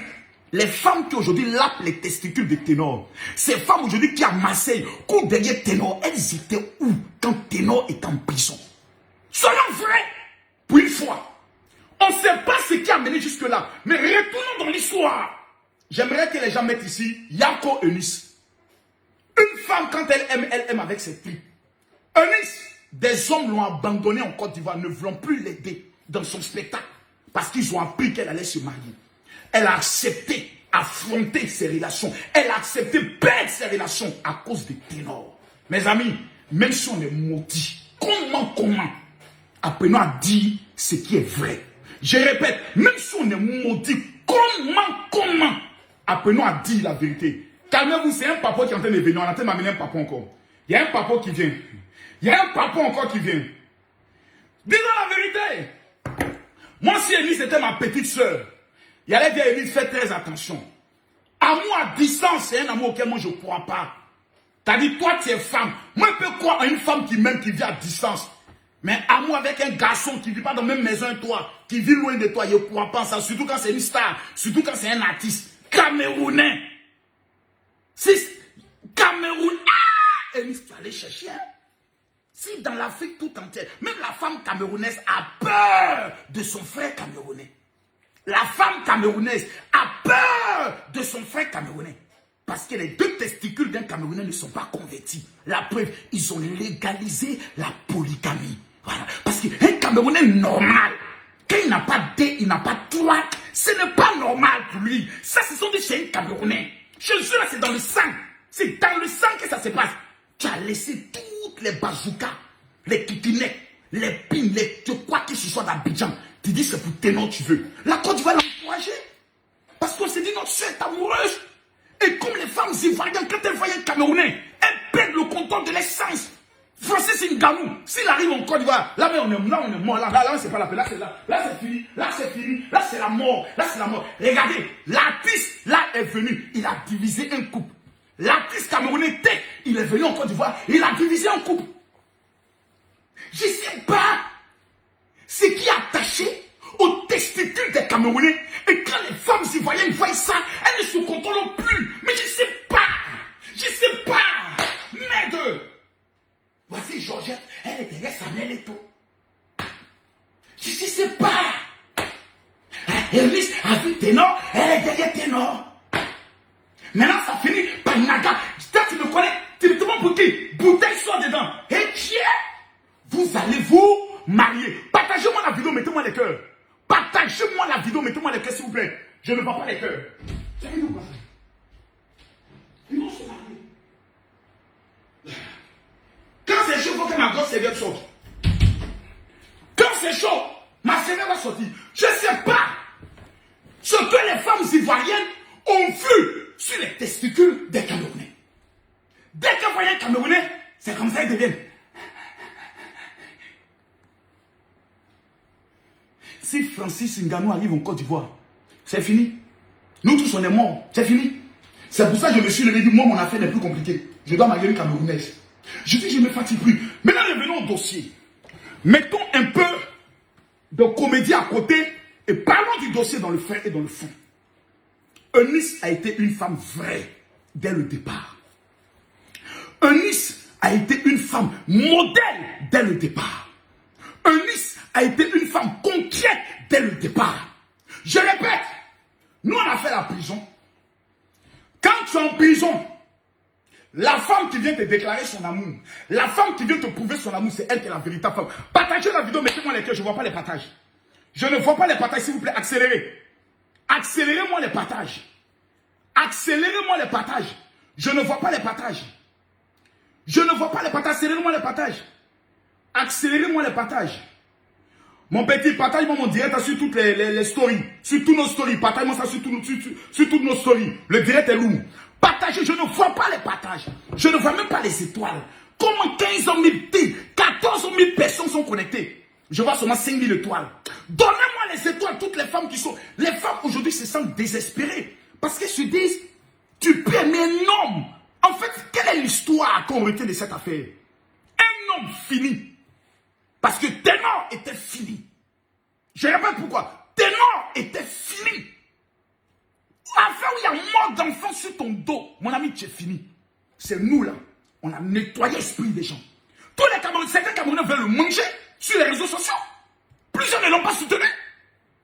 Les femmes qui aujourd'hui lapent les testicules de Ténor, ces femmes aujourd'hui qui à Marseille courent derrière Ténor, elles étaient où quand Ténor était en prison? Soyons vrais. Pour une fois, on ne sait pas ce qui a mené jusque-là. Mais retournons dans l'histoire. J'aimerais que les gens mettent ici Yako Eunice. Une femme, quand elle aime avec ses tripes. Eunice, des hommes l'ont abandonné en Côte d'Ivoire, ne voulant plus l'aider. dans son spectacle parce qu'ils ont appris qu'elle allait se marier. Elle a accepté affronter ses relations. Elle a accepté perdre ses relations à cause des ténors. Mes amis, même si on est maudit, comment apprenons à dire ce qui est vrai. Je répète, même si on est maudit, comment apprenons à dire la vérité. Calmez-vous, c'est un papa qui est en train de venir. On est en train de m'amener un papa encore. Il y a un papa qui vient. Il y a un papa encore qui vient. Disons la vérité. Moi, si Élise était ma petite soeur, il allait dire Élise, fais très attention. Amour à distance, c'est un amour auquel moi je ne crois pas. T'as dit, toi tu es femme. Moi je peux croire à une femme qui m'aime, qui vit à distance. Mais amour avec un garçon qui ne vit pas dans la même maison que toi, qui vit loin de toi, je ne crois pas en ça. Surtout quand c'est une star, surtout quand c'est un artiste camerounais. C'est Cameroun. Ah! Élise, tu allais chercher. Hein? Si dans l'Afrique tout entière, même la femme camerounaise a peur de son frère camerounais. La femme camerounaise a peur de son frère camerounais. Parce que les deux testicules d'un Camerounais ne sont pas convertis. La preuve, ils ont légalisé la polygamie. Voilà. Parce qu'un Camerounais normal, quand il n'a pas deux, il n'a pas trois, ce n'est pas normal pour lui. Ça, ce sont des chiens Camerounais. Chez eux, là, c'est dans le sang. C'est dans le sang que ça se passe. Tu as laissé toutes les bazookas, les kikinets, les pins, quoi que ce soit d'Abidjan. Tu dis c'est pour tes noms tu veux. La Côte d'Ivoire l'encourager. Parce qu'on s'est dit notre soeur est amoureuse. Et comme les femmes ivoiriennes, quand elles voient un Camerounais, elles perdent le contrôle de l'essence. Francis Ngannou, s'il arrive en Côte d'Ivoire, là on est mort, là c'est pas la peine, là c'est fini, là c'est la mort, Regardez, l'artiste là est venu, il a divisé un couple. L'artiste camerounais Tech, il est venu en Côte d'Ivoire, il a divisé un couple. Je ne sais pas ce qui est attaché aux testicules des Camerounais. Et quand les femmes ivoiriennes voient ça, elles ne se contrôlent plus. Mais je ne sais pas. Merde. Voici Georgette, elle est derrière Samuel et tout. Je ne sais pas. Elvis a vu Ténor, elle est derrière Ténor. Maintenant, ça finit par Naga. Tu me connais, tu me demandes pour qui? Bouteille sort dedans. Et tiens, vous allez vous marier. Partagez-moi la vidéo, mettez-moi les cœurs. Partagez-moi la vidéo, mettez-moi les cœurs, s'il vous plaît. Je ne vois pas les cœurs. Savez-vous quoi? Ils vont se marier. Quand c'est chaud, il faut que ma grosse serviette sorte. Quand c'est chaud, ma serviette va sortir. Je ne sais pas ce que les femmes ivoiriennes ont vu sur les testicules des Camerounais. Dès qu'elles voient un Camerounais, c'est comme ça qu'ils deviennent. Si Francis Ngannou arrive en Côte d'Ivoire, c'est fini. Nous tous, on est morts. C'est fini. C'est pour ça que je me suis levé et dit, moi, mon affaire n'est plus compliquée. Je dois marier une Camerounaise. Je dis, je ne me fatigue plus. Maintenant, revenons au dossier. Mettons un peu de comédie à côté et parlons du dossier dans le fait et dans le fond. Eunice a été une femme vraie dès le départ. Eunice a été une femme modèle dès le départ. Eunice a été une femme concrète dès le départ. Je répète, nous on a fait la prison. Quand tu es en prison, la femme qui vient te déclarer son amour, la femme qui vient te prouver son amour, c'est elle qui est la véritable femme. Partagez la vidéo, mettez-moi les cœurs, je ne vois pas les partages. Je ne vois pas les partages, s'il vous plaît, accélérez. Accélérez-moi les partages. Accélérez-moi les partages. Je ne vois pas les partages. Je ne vois pas les partages. Accélérez-moi les partages. Accélérez-moi les partages. Mon petit, partage-moi mon direct sur toutes les stories. Sur tous nos stories. Partage-moi ça sur toutes nos stories. Le direct est lourd. Partagez. Je ne vois pas les partages. Je ne vois même pas les étoiles. Comment 15 000, 14 000 personnes sont connectées? Je vois seulement 5 000 étoiles. Donnez-moi les étoiles, toutes les femmes qui sont... Les femmes aujourd'hui se sentent désespérées. Parce qu'elles se disent, tu peux aimer un homme. En fait, quelle est l'histoire qu'on retient de cette affaire? Un homme fini. Parce que Ténor était fini. Je répète pourquoi. Ténor était fini. Affaire où il y a mort d'enfants sur ton dos. Mon ami, tu es fini. C'est nous là. On a nettoyé l'esprit des gens. Tous les Camerounais, certains Camerounais veulent le manger sur les réseaux sociaux. Plusieurs ne l'ont pas soutenu.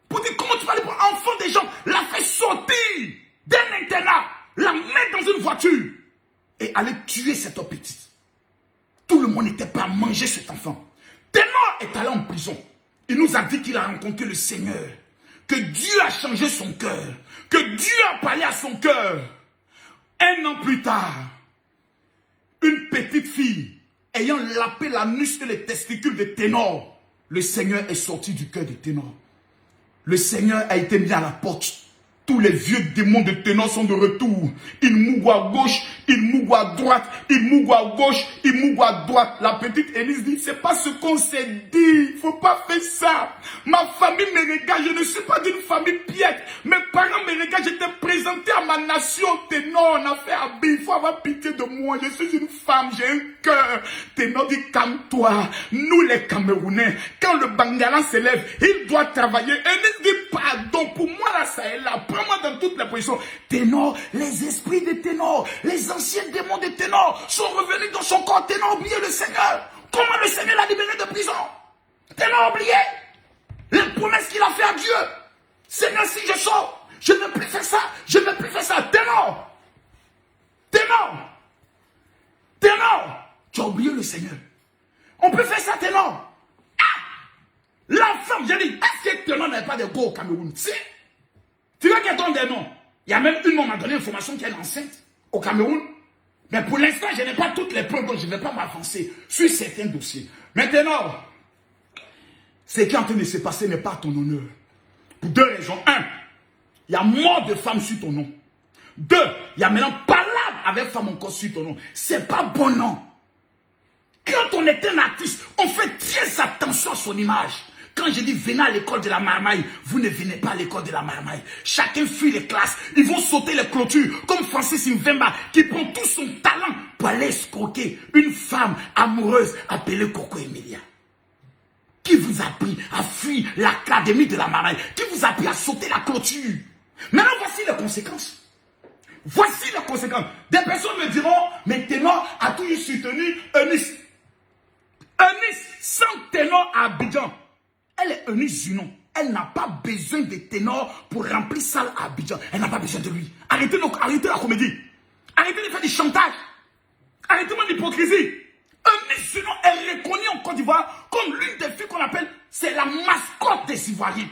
Pour dire comment tu vas aller pour enfant des gens, la faire sortir d'un internat, la mettre dans une voiture et aller tuer cette petite. Tout le monde n'était pas à manger cet enfant. Ténor est allé en prison. il nous a dit qu'il a rencontré le Seigneur, que Dieu a changé son cœur, que Dieu a parlé à son cœur. Un an plus tard, une petite fille ayant lapé l'anus et les testicules de Ténor, le Seigneur est sorti du cœur de Ténor. Le Seigneur a été mis à la porte. Tous les vieux démons de Ténor sont de retour. Ils mouillent à gauche, ils mouillent à droite, ils mouillent à gauche, ils mouillent à droite. La petite Élise dit, c'est pas ce qu'on s'est dit. Il faut pas faire ça. Ma famille me regarde, je ne suis pas d'une famille piètre. Mes parents me regardent, j'étais présenté à ma nation Ténor. On a fait habiller, il faut avoir pitié de moi. Je suis une femme, j'ai un cœur. Ténor dit, calme-toi. Nous les Camerounais, quand le Bangala s'élève, il doit travailler. Élise dit, pardon, pour moi là, ça est là. Prends-moi dans toutes les positions. Ténor, les esprits de Ténor, les anciens démons de Ténor sont revenus dans son corps. Ténor a oublié le Seigneur. Comment le Seigneur l'a libéré de prison? Ténor a oublié les promesses qu'il a fait à Dieu. Seigneur, si je sors, je ne veux plus faire ça. Je ne veux plus faire ça. Ténor, tu as oublié le Seigneur. On peut faire ça, Ténor. La femme, j'ai dit, est-ce que Ténor n'avait pas de go au Cameroun? Si. Tu vois qu'elle donne des noms. Il y a même une, on m'a donné l'information qu'elle est enceinte au Cameroun. Mais pour l'instant, je n'ai pas toutes les preuves, donc je ne vais pas m'avancer sur certains dossiers. Maintenant, ce qui est en train de se passer n'est pas à ton honneur. Pour deux raisons. Un, il y a mort de femmes sur ton nom. Deux, il y a maintenant palabre avec femme encore sur ton nom. C'est pas bon nom. Quand on est un artiste, on fait très attention à son image. Quand je dis venez à l'école de la marmaille, vous ne venez pas à l'école de la marmaille. Chacun fuit les classes. Ils vont sauter les clôtures. Comme Francis Mvemba qui prend tout son talent pour aller escroquer une femme amoureuse appelée Coco Emilia. Qui vous a appris à fuir l'académie de la marmaille? Qui vous a appris à sauter la clôture? Maintenant, voici les conséquences. Voici les conséquences. Des personnes me diront, mais Ténor a toujours soutenu Eunice. Eunice, sans Ténor à Abidjan. Elle est Eunice Junon. Elle n'a pas besoin de Ténor pour remplir salle à Abidjan. Elle n'a pas besoin de lui. Arrêtez la comédie. Arrêtez de faire du chantage. Arrêtez-moi l'hypocrisie. Eunice Junon est reconnue en Côte d'Ivoire comme l'une des filles qu'on appelle, c'est la mascotte des Ivoiriens.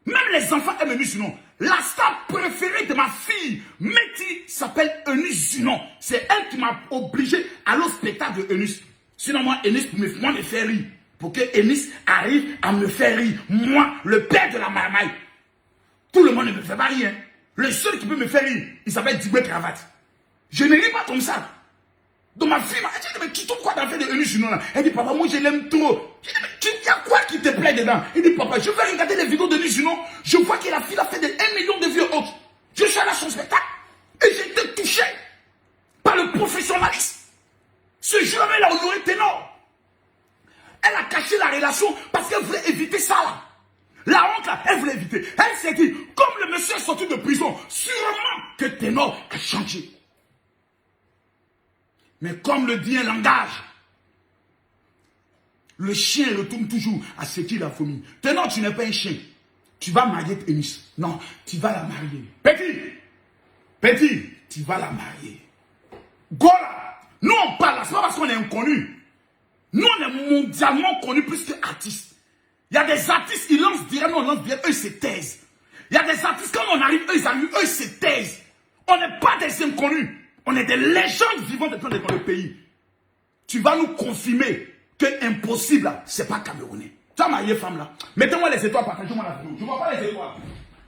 Même les enfants aiment Eunice Junon. La star préférée de ma fille, Métis, s'appelle Eunice Junon. C'est elle qui m'a obligé à aller au spectacle de Eunice. Sinon, moi, Eunice, moi, me fait rire. Pour que Eunice arrive à me faire rire. Moi, le père de la marmaille. Tout le monde ne me fait pas rire. Le seul qui peut me faire rire, il s'appelle Dibé Cravate. Je ne ris pas comme ça. Donc ma fille m'a dit, mais tu trouves quoi dans l'affaire de Eunice Junon là? Elle dit, papa, moi je l'aime trop. Je dis, mais il y a quoi qui te plaît dedans? Il dit, papa, je vais regarder les vidéos d'Eunice Junon. Je vois que la fille a fait de 1 million de vues hautes. Je suis allé à son spectacle. Et j'ai été touché par le professionnalisme. Ce jour-là, elle a honoré Ténor. Elle a caché la relation parce qu'elle voulait éviter ça là. La honte là, elle voulait éviter. Elle s'est dit, comme le monsieur est sorti de prison, sûrement que Ténor a changé. Mais comme le dit un langage, le chien retourne toujours à ce qu'il a vomi. Ténor, tu n'es pas un chien. Tu vas marier Eunice. Non, tu vas la marier. Petit, tu vas la marier. Gola, nous on parle là, c'est pas parce qu'on est inconnus. Nous, on est mondialement connus plus qu'artistes. Il y a des artistes, ils lancent direct, nous on lance direct, eux ils se taisent. Il y a des artistes, quand on arrive, eux ils arrivent, eux ils se taisent. On n'est pas des inconnus. On est des légendes vivantes dans le pays. Tu vas nous confirmer que impossible, c'est pas camerounais. Tu as marié femme là. Mettez-moi les étoiles, partagez-moi la vidéo. Je ne vois pas les étoiles.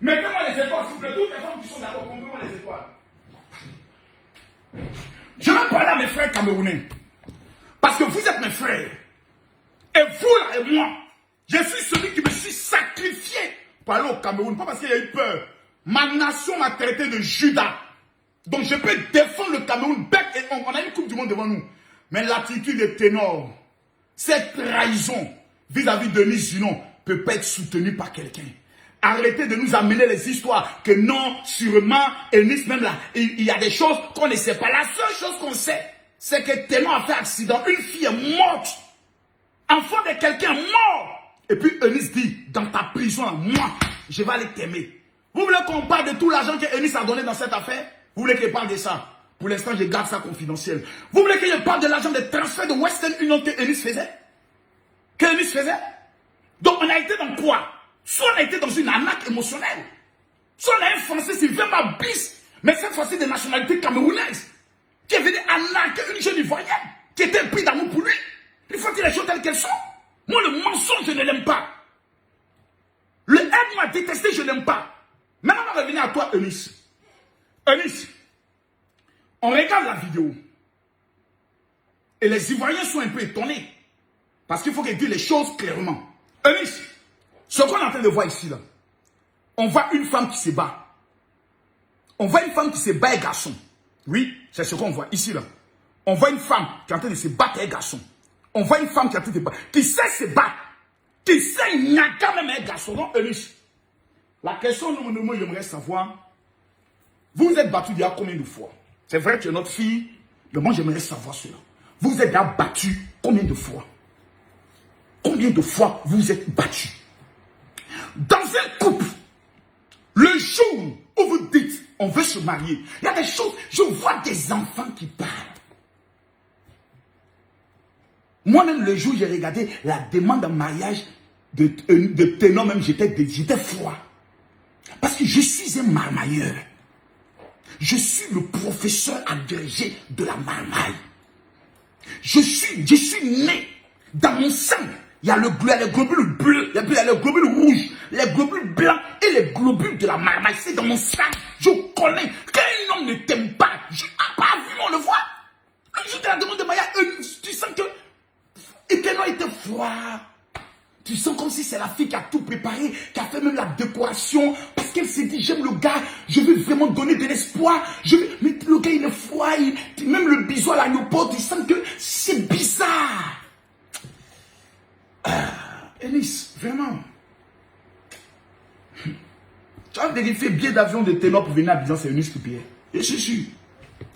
Mettez-moi les étoiles, s'il vous plaît. Toutes les femmes qui sont d'accord, mettez-moi les étoiles. Je vais parler à mes frères camerounais. Parce que vous êtes mes frères. Et vous là et moi, je suis celui qui me suis sacrifié pour aller au Cameroun. Pas parce qu'il y a eu peur. Ma nation m'a traité de Judas. Donc je peux défendre le Cameroun. Bec et ongle. On a une coupe du monde devant nous. Mais l'attitude de Ténor, cette trahison vis-à-vis de Eunice Junon ne peut pas être soutenue par quelqu'un. Arrêtez de nous amener les histoires que non, sûrement, Eunice même là, il y a des choses qu'on ne sait pas. La seule chose qu'on sait, c'est que Ténor a fait accident. Une fille est morte. Enfant de quelqu'un mort. Et puis Eunice dit, dans ta prison, moi, je vais aller t'aimer. Vous voulez qu'on parle de tout l'argent que Eunice a donné dans cette affaire? Vous voulez que je parle de ça? Pour l'instant, je garde ça confidentiel. Vous voulez que je parle de l'argent de transfert de Western Union que Eunice faisait? Que Eunice faisait? Donc on a été dans quoi? Soit on a été dans une arnaque émotionnelle. Soit on a un Français, c'est vraiment bis, mais cette fois-ci de nationalité camerounaise, qui est venu arnaquer une jeune ivoirienne, qui était pris d'amour pour lui. Il faut dire les choses telles qu'elles sont. Moi, le mensonge, je ne l'aime pas. Le haine-moi détesté, je ne l'aime pas. Maintenant, on va revenir à toi, Eunice. Eunice, on regarde la vidéo. Et les Ivoiriens sont un peu étonnés. Parce qu'il faut qu'ils disent les choses clairement. Eunice, ce qu'on est en train de voir ici, là, on voit une femme qui se bat. On voit une femme qui se bat et garçon. Oui, c'est ce qu'on voit ici, là. On voit une femme qui est en train de se battre et garçon. On voit une femme qui est en train de se battre, qui sait se battre, qui sait n'y a quand même un garçon. Donc, Eunice, la question, moi, j'aimerais savoir, vous vous êtes battu il y a combien de fois? C'est vrai que tu es notre fille, mais moi, j'aimerais savoir cela. Vous vous êtes battu combien de fois? Combien de fois vous vous êtes battu? Dans un couple, le jour où vous dites, on veut se marier, il y a des choses, je vois des enfants qui parlent. Moi-même, le jour où j'ai regardé la demande en mariage de Ténor, même j'étais froid. Parce que je suis un marmailleur. Je suis le professeur agrégé de la marmaille. Je suis né dans mon sang. Il y a les globules bleus, il y a les globules rouges, les globules blancs et les globules de la marmaille. C'est dans mon sang. Je connais. Quand un homme ne t'aime pas, pas vu, on le voit. Je te la demande de mariage, tu sens que Ténor était froid. Tu sens comme si c'est la fille qui a tout préparé, qui a fait même la décoration, parce qu'elle s'est dit, j'aime le gars, je veux vraiment donner de l'espoir. Mais le gars, il est froid, même le bisou à l'aéroport, tu sens que c'est bizarre. Eunice, vraiment. Tu as vérifié billet d'avion de Ténor pour venir à Abidjan, c'est Eunice qui payait. Et je suis sûr.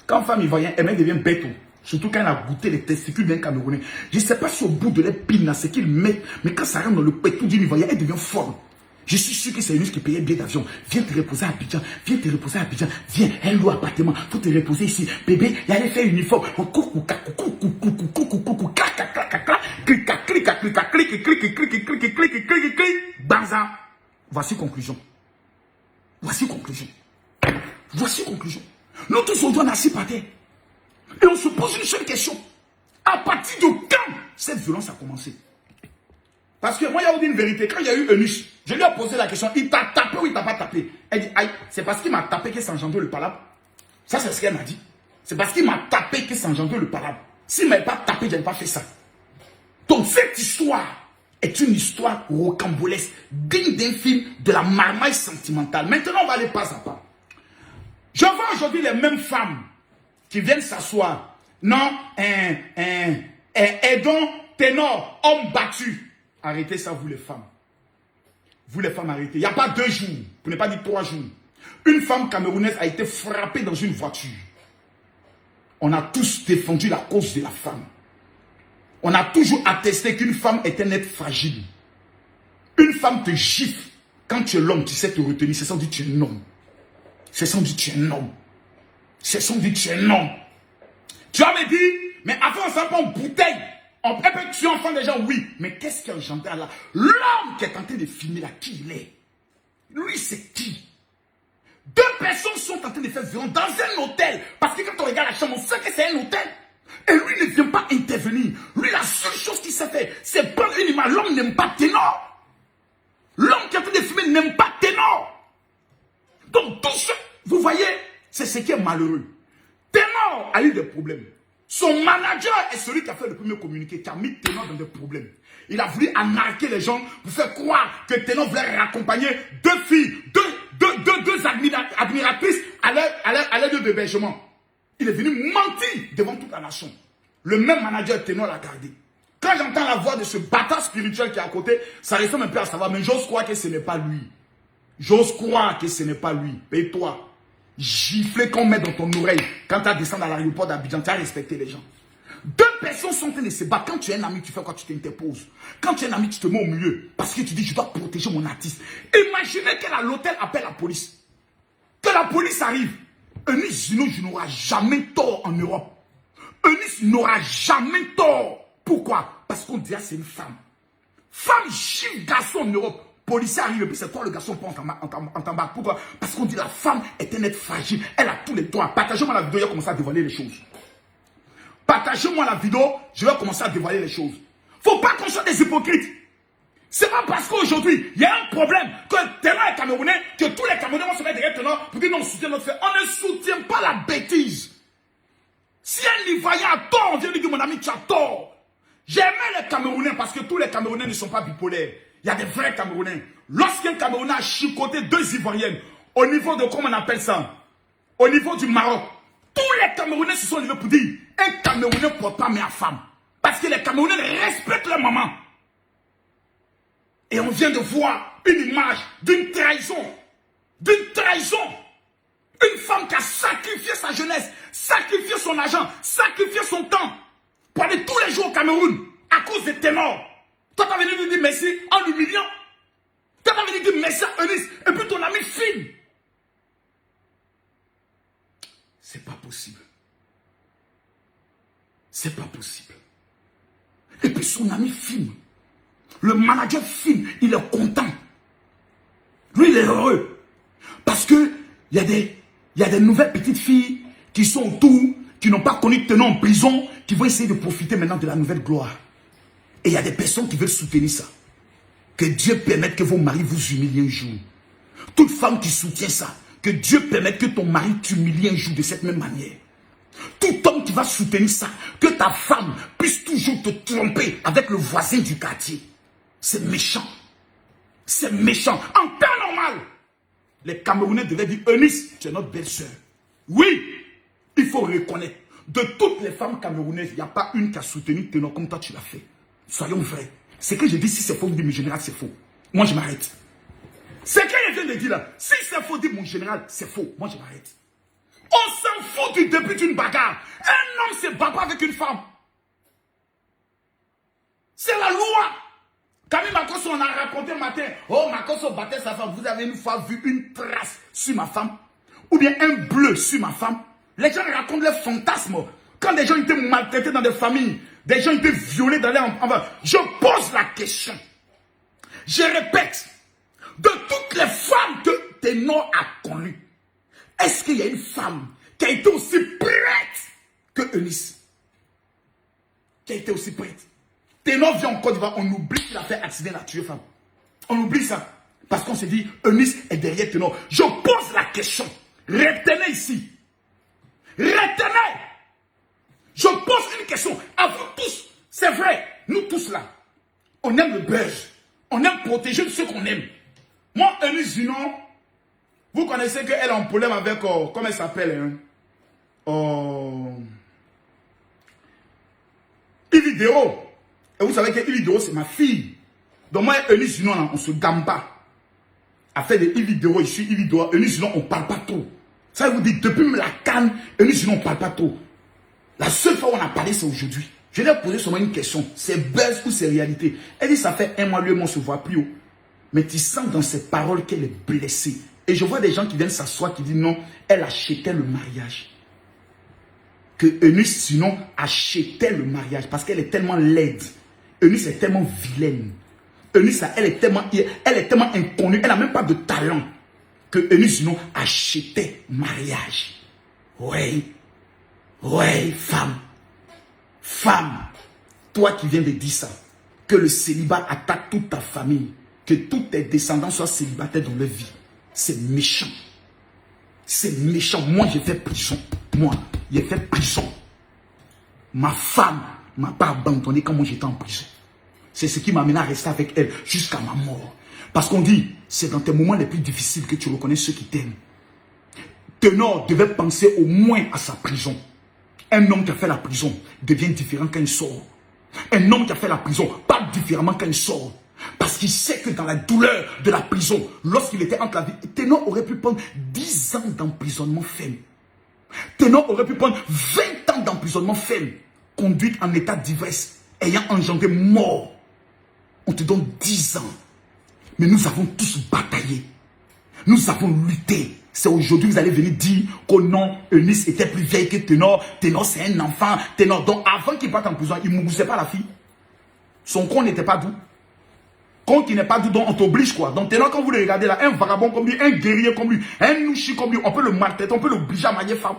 Quand femme ivoirienne, elle devient bête. Surtout quand elle a goûté les testicules d'un Camerounais. Je ne sais pas si au bout de l'épine, ce qu'ils mettent, mais quand ça rentre dans le pétou d'une ivoirienne, elle devient forte. Je suis sûr que c'est Eunice qui payait le billet d'avion. Viens te reposer à Abidjan. Viens te reposer à Abidjan. Viens, elle loue appartement. Faut te reposer ici. Bébé, il allait faire uniforme. Banza. Voici conclusion. Voici conclusion. Voici conclusion. Nous tous, on doit nasser par terre. Et on se pose une seule question. À partir de quand cette violence a commencé? Parce que moi, il y a une vérité. Quand il y a eu Eunice, je lui ai posé la question. Il t'a tapé ou il t'a pas tapé? Elle dit, aïe, c'est parce qu'il m'a tapé que ça engendre le palabre. Ça, c'est ce qu'elle m'a dit. C'est parce qu'il m'a tapé que ça engendre le palabre. S'il ne m'avait pas tapé, je n'avais pas fait ça. Donc, cette histoire est une histoire rocambolesque, digne d'un film de la marmaille sentimentale. Maintenant, on va aller pas à pas. Je vois aujourd'hui les mêmes femmes qui viennent s'asseoir. Non, aidons Ténor, homme battu. Arrêtez ça, vous les femmes. Vous les femmes, arrêtez. Il n'y a pas 2 jours, pour ne pas dire 3 jours. Une femme camerounaise a été frappée dans une voiture. On a tous défendu la cause de la femme. On a toujours attesté qu'une femme est un être fragile. Une femme te gifle. Quand tu es l'homme, tu sais te retenir. C'est sans dire que tu es un homme. C'est sans dire que tu es un homme. C'est sans dire que tu es un homme. Tu vas me dire, mais avant on s'en prend une bouteille. On peut tuer enfant des gens, oui. Mais qu'est-ce qui a engendré là? L'homme qui est en train de filmer là, qui il est? Lui, c'est qui? 2 personnes sont en train de faire violence dans un hôtel. Parce que quand on regarde la chambre, on sait que c'est un hôtel. Et lui ne vient pas intervenir. Lui, la seule chose qu'il sait faire, c'est prendre une image. L'homme n'aime pas Ténor. L'homme qui est en train de filmer n'aime pas Ténor. Donc, tout ce, vous voyez, c'est ce qui est malheureux. Ténor a eu des problèmes. Son manager est celui qui a fait le premier communiqué, qui a mis Ténor dans des problèmes. Il a voulu arnaquer les gens pour faire croire que Ténor voulait raccompagner 2 filles, deux admiratrices à l'aide d'hébergement. Il est venu mentir devant toute la nation. Le même manager Ténor l'a gardé. Quand j'entends la voix de ce bâtard spirituel qui est à côté, ça ressemble un peu à savoir, mais j'ose croire que ce n'est pas lui. J'ose croire que ce n'est pas lui. Paye-toi. Gifler qu'on met dans ton oreille quand tu as descendu à l'aéroport d'Abidjan, tu as respecté les gens. 2 personnes sont en train de se battre. Quand tu es un ami, tu fais quoi? Tu t'interposes. Quand tu es un ami, tu te mets au milieu parce que tu dis je dois protéger mon artiste. Imaginez qu'à l'hôtel appelle la police. Que la police arrive. Eunice Gino n'aura jamais tort en Europe. Eunice n'aura jamais tort. Pourquoi? Parce qu'on dirait c'est une femme. Femme gifle garçon en Europe. Policier arrive et puis c'est toi le garçon pour en tabac. Pourquoi? Parce qu'on dit la femme est un être fragile. Elle a tous les droits. Partagez-moi la vidéo, il a commencé à dévoiler les choses. Partagez-moi la vidéo, je vais commencer à dévoiler les choses. Faut pas qu'on soit des hypocrites. C'est pas parce qu'aujourd'hui, il y a un problème que Ténor est Camerounais, que tous les Camerounais vont se mettre derrière Ténor pour dire non, on soutient notre frère. On ne soutient pas la bêtise. Si un Ivoirien a tort, on vient lui dire mon ami, tu as tort. J'aimais les Camerounais parce que tous les Camerounais ne sont pas bipolaires. Il y a des vrais Camerounais. Lorsqu'un Camerounais a chicoté 2 Ivoiriennes, au niveau de, comment on appelle ça, au niveau du Maroc, tous les Camerounais se sont levés pour dire un Camerounais ne porte pas mère femme. Parce que les Camerounais respectent leur maman. Et on vient de voir une image d'une trahison. D'une trahison. Une femme qui a sacrifié sa jeunesse, sacrifié son argent, sacrifié son temps pour aller tous les jours au Cameroun à cause des ténors. Toi, tu as venu lui dire merci en l'humiliant. Toi, tu as venu dire merci à Eunice et puis ton ami filme. C'est pas possible. C'est pas possible. Et puis son ami filme. Le manager filme, il est content. Lui, il est heureux. Parce que il y a des nouvelles petites filles qui sont autour, qui n'ont pas connu Ténor en prison, qui vont essayer de profiter maintenant de la nouvelle gloire. Et il y a des personnes qui veulent soutenir ça. Que Dieu permette que vos maris vous humilient un jour. Toute femme qui soutient ça, que Dieu permette que ton mari t'humilie un jour de cette même manière. Tout homme qui va soutenir ça, que ta femme puisse toujours te tromper avec le voisin du quartier. C'est méchant. C'est méchant. En temps normal, les Camerounais devaient dire Eunice, tu es notre belle-sœur. Oui, il faut reconnaître. De toutes les femmes camerounaises, il n'y a pas une qui a soutenu Ténor comme toi tu l'as fait. Soyons vrais. Ce que je dis, si c'est faux, dis mon général, c'est faux. Moi, je m'arrête. Ce que je viens de dire là, si c'est faux, dis mon général, c'est faux. Moi, je m'arrête. On s'en fout du début d'une bagarre. Un homme se bat pas avec une femme. C'est la loi. Camille Makosso, on a raconté le matin. Oh, Makosso battait sa femme. Vous avez une fois vu une trace sur ma femme? Ou bien un bleu sur ma femme? Les gens racontent leurs fantasmes. Quand des gens étaient maltraités dans des familles, des gens étaient violés dans les enfants. Je pose la question. Je répète. De toutes les femmes que Ténor a connues, est-ce qu'il y a une femme qui a été aussi prête que Eunice? Qui a été aussi prête? Ténor vient en Côte d'Ivoire, on oublie qu'il a fait accident, il a tué femme. On oublie ça. Parce qu'on s'est dit, Eunice est derrière Ténor. Je pose la question. Retenez ici. Retenez. Je pose une question à vous tous. C'est vrai, nous tous là, on aime le buzz. On aime protéger ceux qu'on aime. Moi, Eunice Zinon, vous connaissez qu'elle est en problème avec, comment elle s'appelle, Ividéo. Et vous savez que Ividéo, c'est ma fille. Donc moi, Eunice Zinon, on ne se gamme pas. À faire des Ividéo, je suis Ividéo. Eunice Zinon, on ne parle pas trop. Ça vous dit, depuis la canne, Eunice Zinon, on ne parle pas trop. La seule fois où on a parlé, c'est aujourd'hui. Je lui ai posé seulement une question. C'est buzz ou c'est réalité? Elle dit, ça fait 1 mois, lui et moi, on se voit plus haut. Mais tu sens dans ses paroles qu'elle est blessée. Et je vois des gens qui viennent s'asseoir, qui disent non, elle achetait le mariage. Que Eunice, sinon, achetait le mariage. Parce qu'elle est tellement laide. Eunice est tellement vilaine. Eunice, elle est tellement inconnue. Elle n'a même pas de talent. Que Eunice, sinon, achetait mariage. Oui. Oui, femme. Femme. Toi qui viens de dire ça. Que le célibat attaque toute ta famille. Que tous tes descendants soient célibataires dans leur vie. C'est méchant. C'est méchant. Moi, j'ai fait prison. Moi, j'ai fait prison. Ma femme ne m'a pas abandonné quand moi j'étais en prison. C'est ce qui m'a amené à rester avec elle jusqu'à ma mort. Parce qu'on dit, c'est dans tes moments les plus difficiles que tu reconnais ceux qui t'aiment. Ténor devait penser au moins à sa prison. Un homme qui a fait la prison devient différent quand il sort. Un homme qui a fait la prison parle différemment quand il sort. Parce qu'il sait que dans la douleur de la prison, lorsqu'il était entre la vie, Ténor aurait pu prendre 10 ans d'emprisonnement ferme. Ténor aurait pu prendre 20 ans d'emprisonnement ferme, conduite en état d'ivresse, ayant engendré mort. On te donne 10 ans. Mais nous avons tous bataillé. Nous avons lutté. C'est aujourd'hui que vous allez venir dire que non, Eunice était plus vieille que Ténor. Ténor, c'est un enfant. Ténor, donc avant qu'il parte en prison, il ne moussait pas la fille. Son corps n'était pas doux. Con qui n'est pas doux, on t'oblige quoi. Donc Ténor, quand vous le regardez là, un vagabond comme lui, un guerrier comme lui, un nouchi comme lui, on peut le maltraiter, on peut l'obliger à marier femme.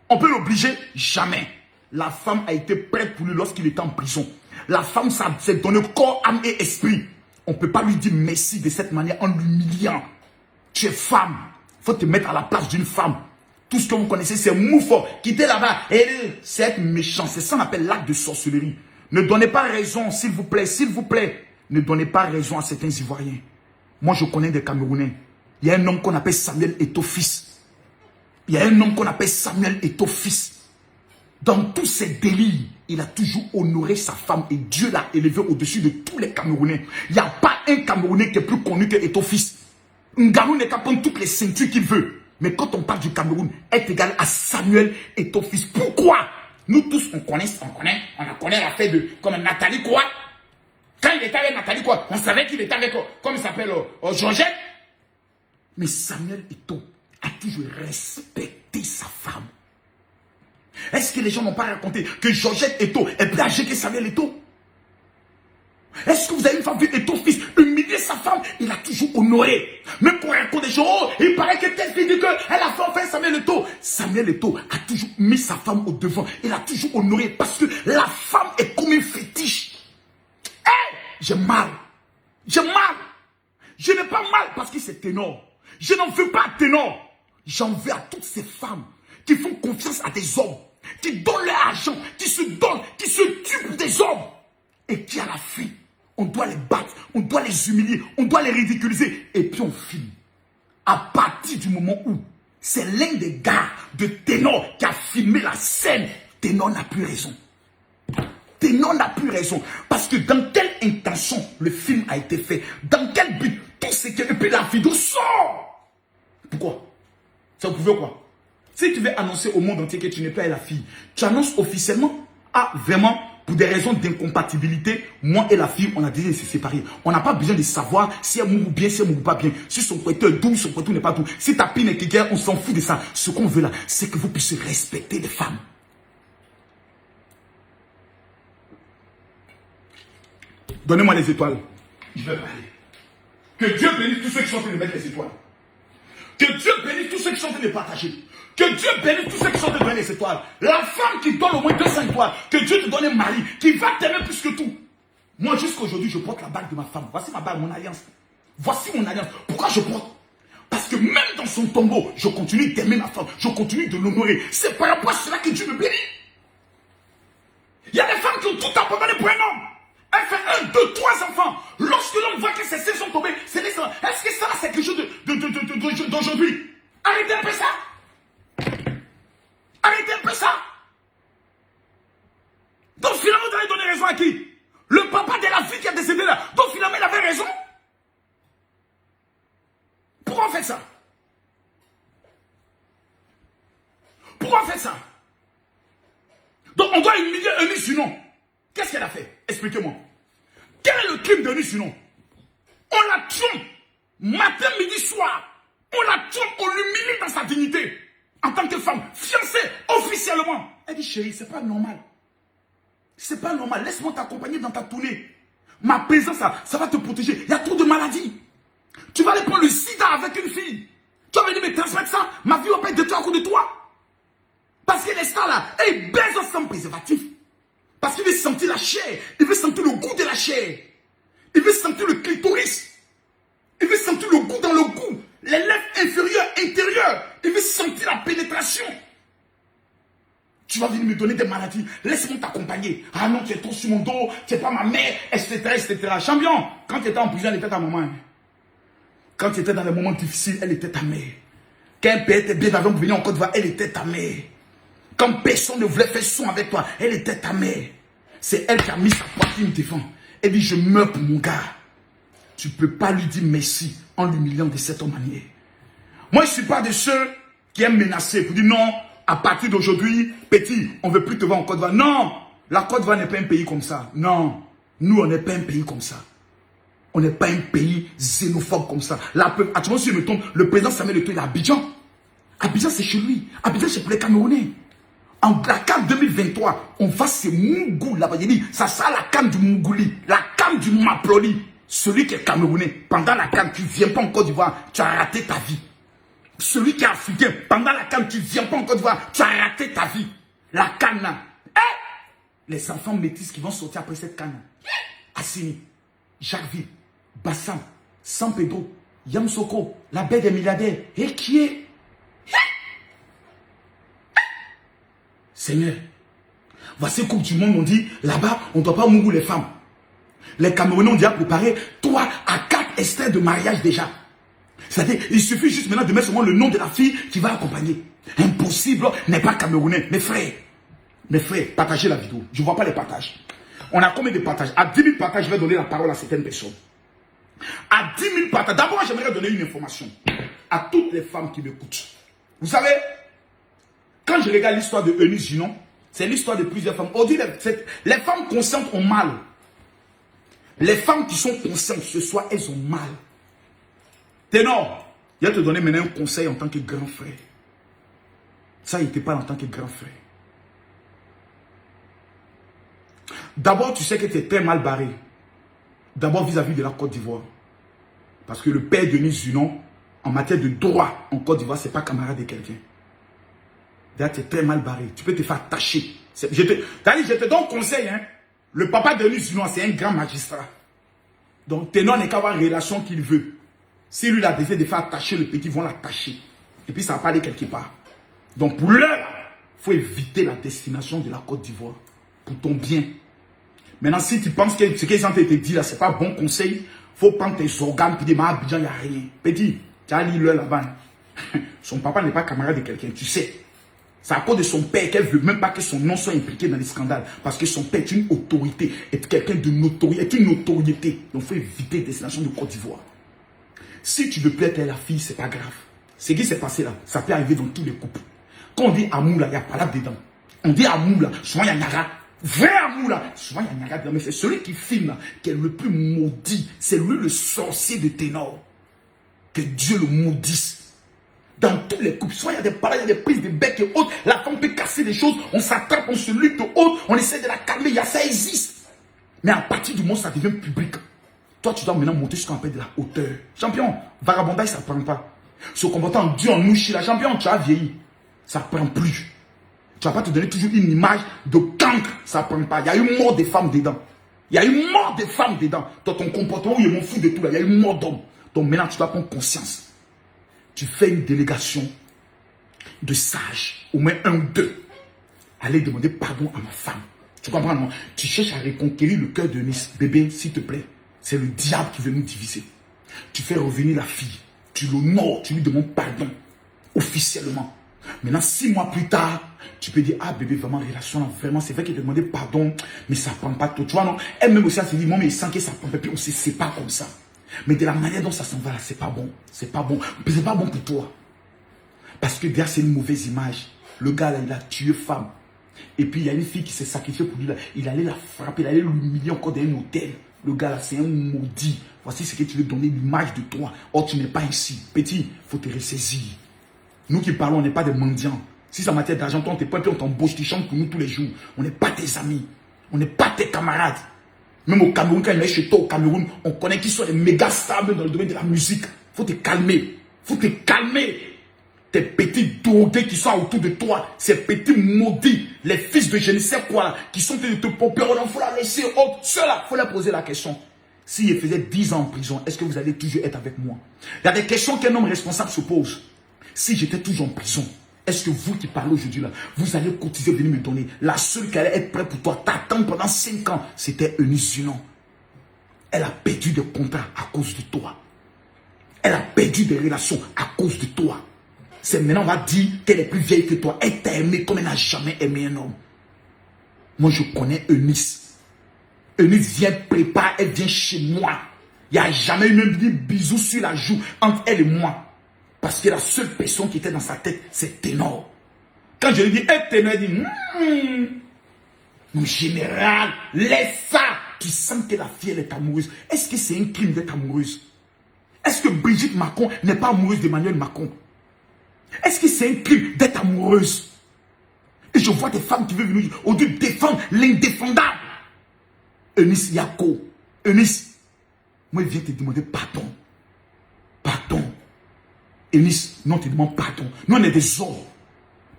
On peut l'obliger? Jamais. La femme a été prête pour lui lorsqu'il était en prison. La femme s'est donné corps, âme et esprit. On ne peut pas lui dire merci de cette manière en l'humiliant. Tu es femme. Il faut te mettre à la place d'une femme. Tout ce que vous connaissez, c'est moufo. Quittez là-bas. C'est être méchant. C'est ça qu'on appelle l'acte de sorcellerie. Ne donnez pas raison, s'il vous plaît. S'il vous plaît. Ne donnez pas raison à certains Ivoiriens. Moi, je connais des Camerounais. Il y a un homme qu'on appelle Samuel Eto'o fils. Il y a un homme qu'on appelle Samuel Eto'o fils. Dans tous ses délires, il a toujours honoré sa femme et Dieu l'a élevé au-dessus de tous les Camerounais. Il n'y a pas un Camerounais qui est plus connu que Eto'o fils. Ngarou n'est qu'à prendre toutes les ceintures qu'il veut. Mais quand on parle du Cameroun, est égal à Samuel Eto'o fils. Pourquoi? Nous tous, on connaît l'affaire de comme Nathalie quoi. Quand il était avec Nathalie quoi, on savait qu'il était avec, comme il s'appelle, Georgette. Mais Samuel Eto'o a toujours respecté sa femme. Est-ce que les gens n'ont pas raconté que Georgette Eto'o est plus âgée que Samuel Eto'o? Est-ce que vous avez une femme vu Eto'o fils humilier sa femme? Il a toujours honoré. Même qu'on raconte des gens, oh, il paraît que telle fille dit qu'elle a fait enfin Samuel Eto'o. Samuel Eto'o a toujours mis sa femme au devant. Il a toujours honoré parce que la femme est comme une fétiche. Hey, j'ai mal. J'ai mal. Je n'ai pas mal parce que c'est Ténor. Je n'en veux pas à Ténor. J'en veux à toutes ces femmes qui font confiance à des hommes, qui donnent leur argent, qui se donnent, qui se tuent pour des hommes. Et qui à la fin, on doit les battre, on doit les humilier, on doit les ridiculiser. Et puis on filme. À partir du moment où c'est l'un des gars de Ténor qui a filmé la scène, Ténor n'a plus raison. Ténor n'a plus raison. Parce que dans quelle intention le film a été fait? Dans quel but? Tout ce que... Et puis la vidéo sort. Pourquoi? Ça vous pouvez quoi? Si tu veux annoncer au monde entier que tu n'es pas la fille, tu annonces officiellement. Ah, vraiment, pour des raisons d'incompatibilité, moi et la fille, on a déjà se séparés. On n'a pas besoin de savoir si elle mouille bien, si elle mouille pas bien. Si son pointeur est doux, son pointeur n'est pas doux. Si ta pine est quelqu'un, on s'en fout de ça. Ce qu'on veut là, c'est que vous puissiez respecter les femmes. Donnez-moi les étoiles. Je vais parler. Que Dieu bénisse tous ceux qui sont en train de mettre les étoiles. Que Dieu bénisse tous ceux qui sont en train de partager. Que Dieu bénisse tous ceux qui sont en train de donner les étoiles. La femme qui donne au moins 200 étoiles. Que Dieu te donne un mari qui va t'aimer plus que tout. Moi, jusqu'aujourd'hui, je porte la bague de ma femme. Voici ma bague, mon alliance. Voici mon alliance. Pourquoi je porte? Parce que même dans son tombeau, je continue d'aimer ma femme. Je continue de l'honorer. C'est par rapport à cela que Dieu me bénit. Il y a des femmes qui ont tout abandonné pour un homme. Elle fait 1, 2, 3 enfants. Lorsque l'homme voit que ses seins sont tombés, c'est les enfants. Est-ce que ça, c'est quelque chose d'aujourd'hui? Arrêtez un peu ça. Arrêtez un peu ça. Donc finalement, vous allez donner raison à qui? Le papa de la fille qui a décédé là. Donc finalement, il avait raison. Pourquoi on fait ça? Pourquoi on fait ça? Donc on doit humilier un musulman. Qu'est-ce qu'elle a fait? Expliquez-moi. Quel est le crime de musulman? On la tue matin, midi, soir. On la tue, on l'humilie dans sa dignité. En tant que femme, fiancée, officiellement. Elle dit, chérie, c'est pas normal. C'est pas normal. Laisse-moi t'accompagner dans ta tournée. Ma présence, ça va te protéger. Il y a trop de maladies. Tu vas aller prendre le sida avec une fille. Tu vas venir me transmettre ça. Ma vie va pas être détruite à cause de toi. Parce que les stars là, ils baisent sans préservatif. Parce qu'il veut sentir la chair. Il veut sentir le goût de la chair. Il veut sentir le clitoris. Il veut sentir le goût dans le goût. Les lèvres inférieures, intérieures. Il veut sentir la pénétration. Tu vas venir me donner des maladies. Laisse-moi t'accompagner. Ah non, tu es trop sur mon dos. Tu n'es pas ma mère, etc., etc. Champion, quand tu étais en prison, elle était ta maman. Quand tu étais dans les moments difficiles, elle était ta mère. Quand un père était bien d'avion pour venir en Côte d'Ivoire, elle était ta mère. Quand personne ne voulait faire son avec toi, elle était ta mère. C'est elle qui a mis sa poitrine devant. Elle dit, je meurs pour mon gars. Tu ne peux pas lui dire merci en l'humiliant de cette manière. Moi, je ne suis pas de ceux qui aiment menacer pour dire non, à partir d'aujourd'hui, petit, on ne veut plus te voir en Côte d'Ivoire. Non, la Côte d'Ivoire n'est pas un pays comme ça. Non, nous, on n'est pas un pays comme ça. On n'est pas un pays xénophobe comme ça. Là, actuellement, si je me trompe, le président Samuel Eto'o, il est à Abidjan. Abidjan, c'est chez lui. Abidjan, c'est pour les Camerounais. En la CAN 2023, on va se Mougou là-bas. Il dit, ça sera la CAN du Mougouli, la CAN du Maploli. Celui qui est camerounais, pendant la CAN, tu ne viens pas en Côte d'Ivoire, tu as raté ta vie. Celui qui est africain, pendant la CAN, tu ne viens pas en Côte d'Ivoire, tu as raté ta vie. La CAN, les enfants métis qui vont sortir après cette CAN. Assini, Jacquesville, Bassam, San Pedro, Yamsoko, la baie des milliardaires. Et qui est? Seigneur, voici Coupe du Monde, on dit, là-bas, on ne doit pas mourir les femmes. Les Camerounais ont déjà préparé 3 à 4 extraits de mariage déjà. C'est-à-dire, il suffit juste maintenant de mettre seulement le nom de la fille qui va accompagner. Impossible n'est pas camerounais. Mes frères, partagez la vidéo. Je ne vois pas les partages. On a combien de partages? À 10 000 partages, je vais donner la parole à certaines personnes. À 10 000 partages, d'abord, j'aimerais donner une information à toutes les femmes qui m'écoutent. Vous savez, quand je regarde l'histoire de Eunice Ginon, c'est l'histoire de plusieurs femmes. On dit les femmes conscientes ont mal. Les femmes qui sont conscientes ce soir, elles ont mal. Ténor, je vais te donner maintenant un conseil en tant que grand frère. Ça, il te parle en tant que grand frère. D'abord, tu sais que tu es très mal barré. D'abord vis-à-vis de la Côte d'Ivoire. Parce que le père de Eunice Ginon, en matière de droit en Côte d'Ivoire, ce n'est pas camarade de quelqu'un. D'ailleurs, tu es très mal barré. Tu peux te faire tâcher. Je te donne conseil, hein. Le papa de Eunice Ginon, c'est un grand magistrat. Donc, Ténor n'est qu'à avoir une relation qu'il veut. Si lui, il a décidé de faire attacher le petit, ils vont l'attacher. Et puis, ça va pas aller quelque part. Donc, pour l'heure, il faut éviter la destination de la Côte d'Ivoire. Pour ton bien. Maintenant, si tu penses que ce qu'ils sont en train de te dire là, ce n'est pas bon conseil, il faut prendre tes organes et dire, mais Abidjan, il n'y a rien. Petit, tu as lu l'heure là-bas. Son papa n'est pas camarade de quelqu'un, tu sais. C'est à cause de son père qu'elle ne veut même pas que son nom soit impliqué dans les scandales. Parce que son père est une autorité, est quelqu'un de notoriété, est une notoriété. Donc il faut éviter la destination de Côte d'Ivoire. Si tu veux plaire à la fille, ce n'est pas grave. Ce qui s'est passé là, ça peut arriver dans tous les couples. Quand on dit amour là, il y a pas là dedans. On dit amour là, souvent il y a Nyara. Vrai amour là, souvent il y a Nyara dedans. Mais c'est celui qui filme là, qui est le plus maudit. C'est lui le sorcier de Ténor. Que Dieu le maudisse. Dans tous les couples, soit il y a des paroles, il y a des prises de bec et autres, la femme peut casser des choses, on s'attrape, on se lutte autres, on essaie de la calmer, ça existe. Mais à partir du moment où ça devient public, toi tu dois maintenant monter ce qu'on appelle de la hauteur. Champion, vagabondage ça ne prend pas. Ce combattant Dieu en mouchi, la champion, tu as vieilli, ça ne prend plus. Tu ne vas pas te donner toujours une image de cancre, ça ne prend pas. Il y a eu mort des femmes dedans. Il y a eu mort des femmes dedans. Dans ton comportement, il m'en fout de tout là, il y a eu mort d'hommes. Donc maintenant tu dois prendre conscience. Tu fais une délégation de sages, au moins 1 ou 2. Allez demander pardon à ma femme. Tu comprends, non? Tu cherches à reconquérir le cœur de Nice. Bébé, s'il te plaît, c'est le diable qui veut nous diviser. Tu fais revenir la fille. Tu l'honores, tu lui demandes pardon. Officiellement. Maintenant, 6 mois plus tard, tu peux dire, ah bébé, vraiment, relation, là, vraiment, c'est vrai qu'elle te demandait pardon, mais ça ne prend pas tout. Tu vois, non? Elle-même aussi, elle s'est dit, moi, mais il sent que ça prend pas, puis on se sépare comme ça. Mais de la manière dont ça s'en va là, c'est pas bon. C'est pas bon. C'est pas bon pour toi. Parce que derrière, c'est une mauvaise image. Le gars là, il a tué femme. Et puis il y a une fille qui s'est sacrifiée pour lui là. Il allait la frapper, il allait l'humilier encore dans un hôtel. Le gars là, c'est un maudit. Voici ce que tu veux donner l'image de toi. Or, tu n'es pas ici. Petit, il faut te ressaisir. Nous qui parlons, on n'est pas des mendiants. Si c'est en matière d'argent, toi, on t'es pas puis on t'embauche, tu chantes pour nous tous les jours. On n'est pas tes amis. On n'est pas tes camarades. Même au Cameroun, quand il est chez toi au Cameroun, on connaît qu'ils sont des méga stars dans le domaine de la musique. Faut te calmer. Faut te calmer. Tes petits drogués qui sont autour de toi, ces petits maudits, les fils de je ne sais quoi, là, qui sont de te pomper, il faut la laisser. Ceux-là, il faut leur poser la question. S'il faisait 10 ans en prison, est-ce que vous allez toujours être avec moi? Il y a des questions qu'un homme responsable se pose. Si j'étais toujours en prison, est-ce que vous qui parlez aujourd'hui là, vous allez cotiser, venir me donner? La seule qui allait être prête pour toi, t'attendre pendant 5 ans, c'était Eunice Ginon. Elle a perdu des contrats à cause de toi. Elle a perdu des relations à cause de toi. C'est maintenant on va dire qu'elle est plus vieille que toi. Elle t'a aimé comme elle n'a jamais aimé un homme. Moi je connais Eunice. Eunice vient préparer, elle vient chez moi. Il n'y a jamais eu même dit bisous sur la joue entre elle et moi. Parce que la seule personne qui était dans sa tête, c'est Ténor. Quand je lui dis, Ténor, il dit, mon général, laisse ça. Tu sens que la fille, elle est amoureuse. Est-ce que c'est un crime d'être amoureuse? Est-ce que Brigitte Macron n'est pas amoureuse d'Emmanuel Macron? Est-ce que c'est un crime d'être amoureuse? Et je vois des femmes qui veulent venir au lieu de défendre l'indéfendable. Eunice Yako, Eunice, Moi, il vient te demander pardon. Pardon. Eunice, non, te demande pardon. Nous, on est des hommes.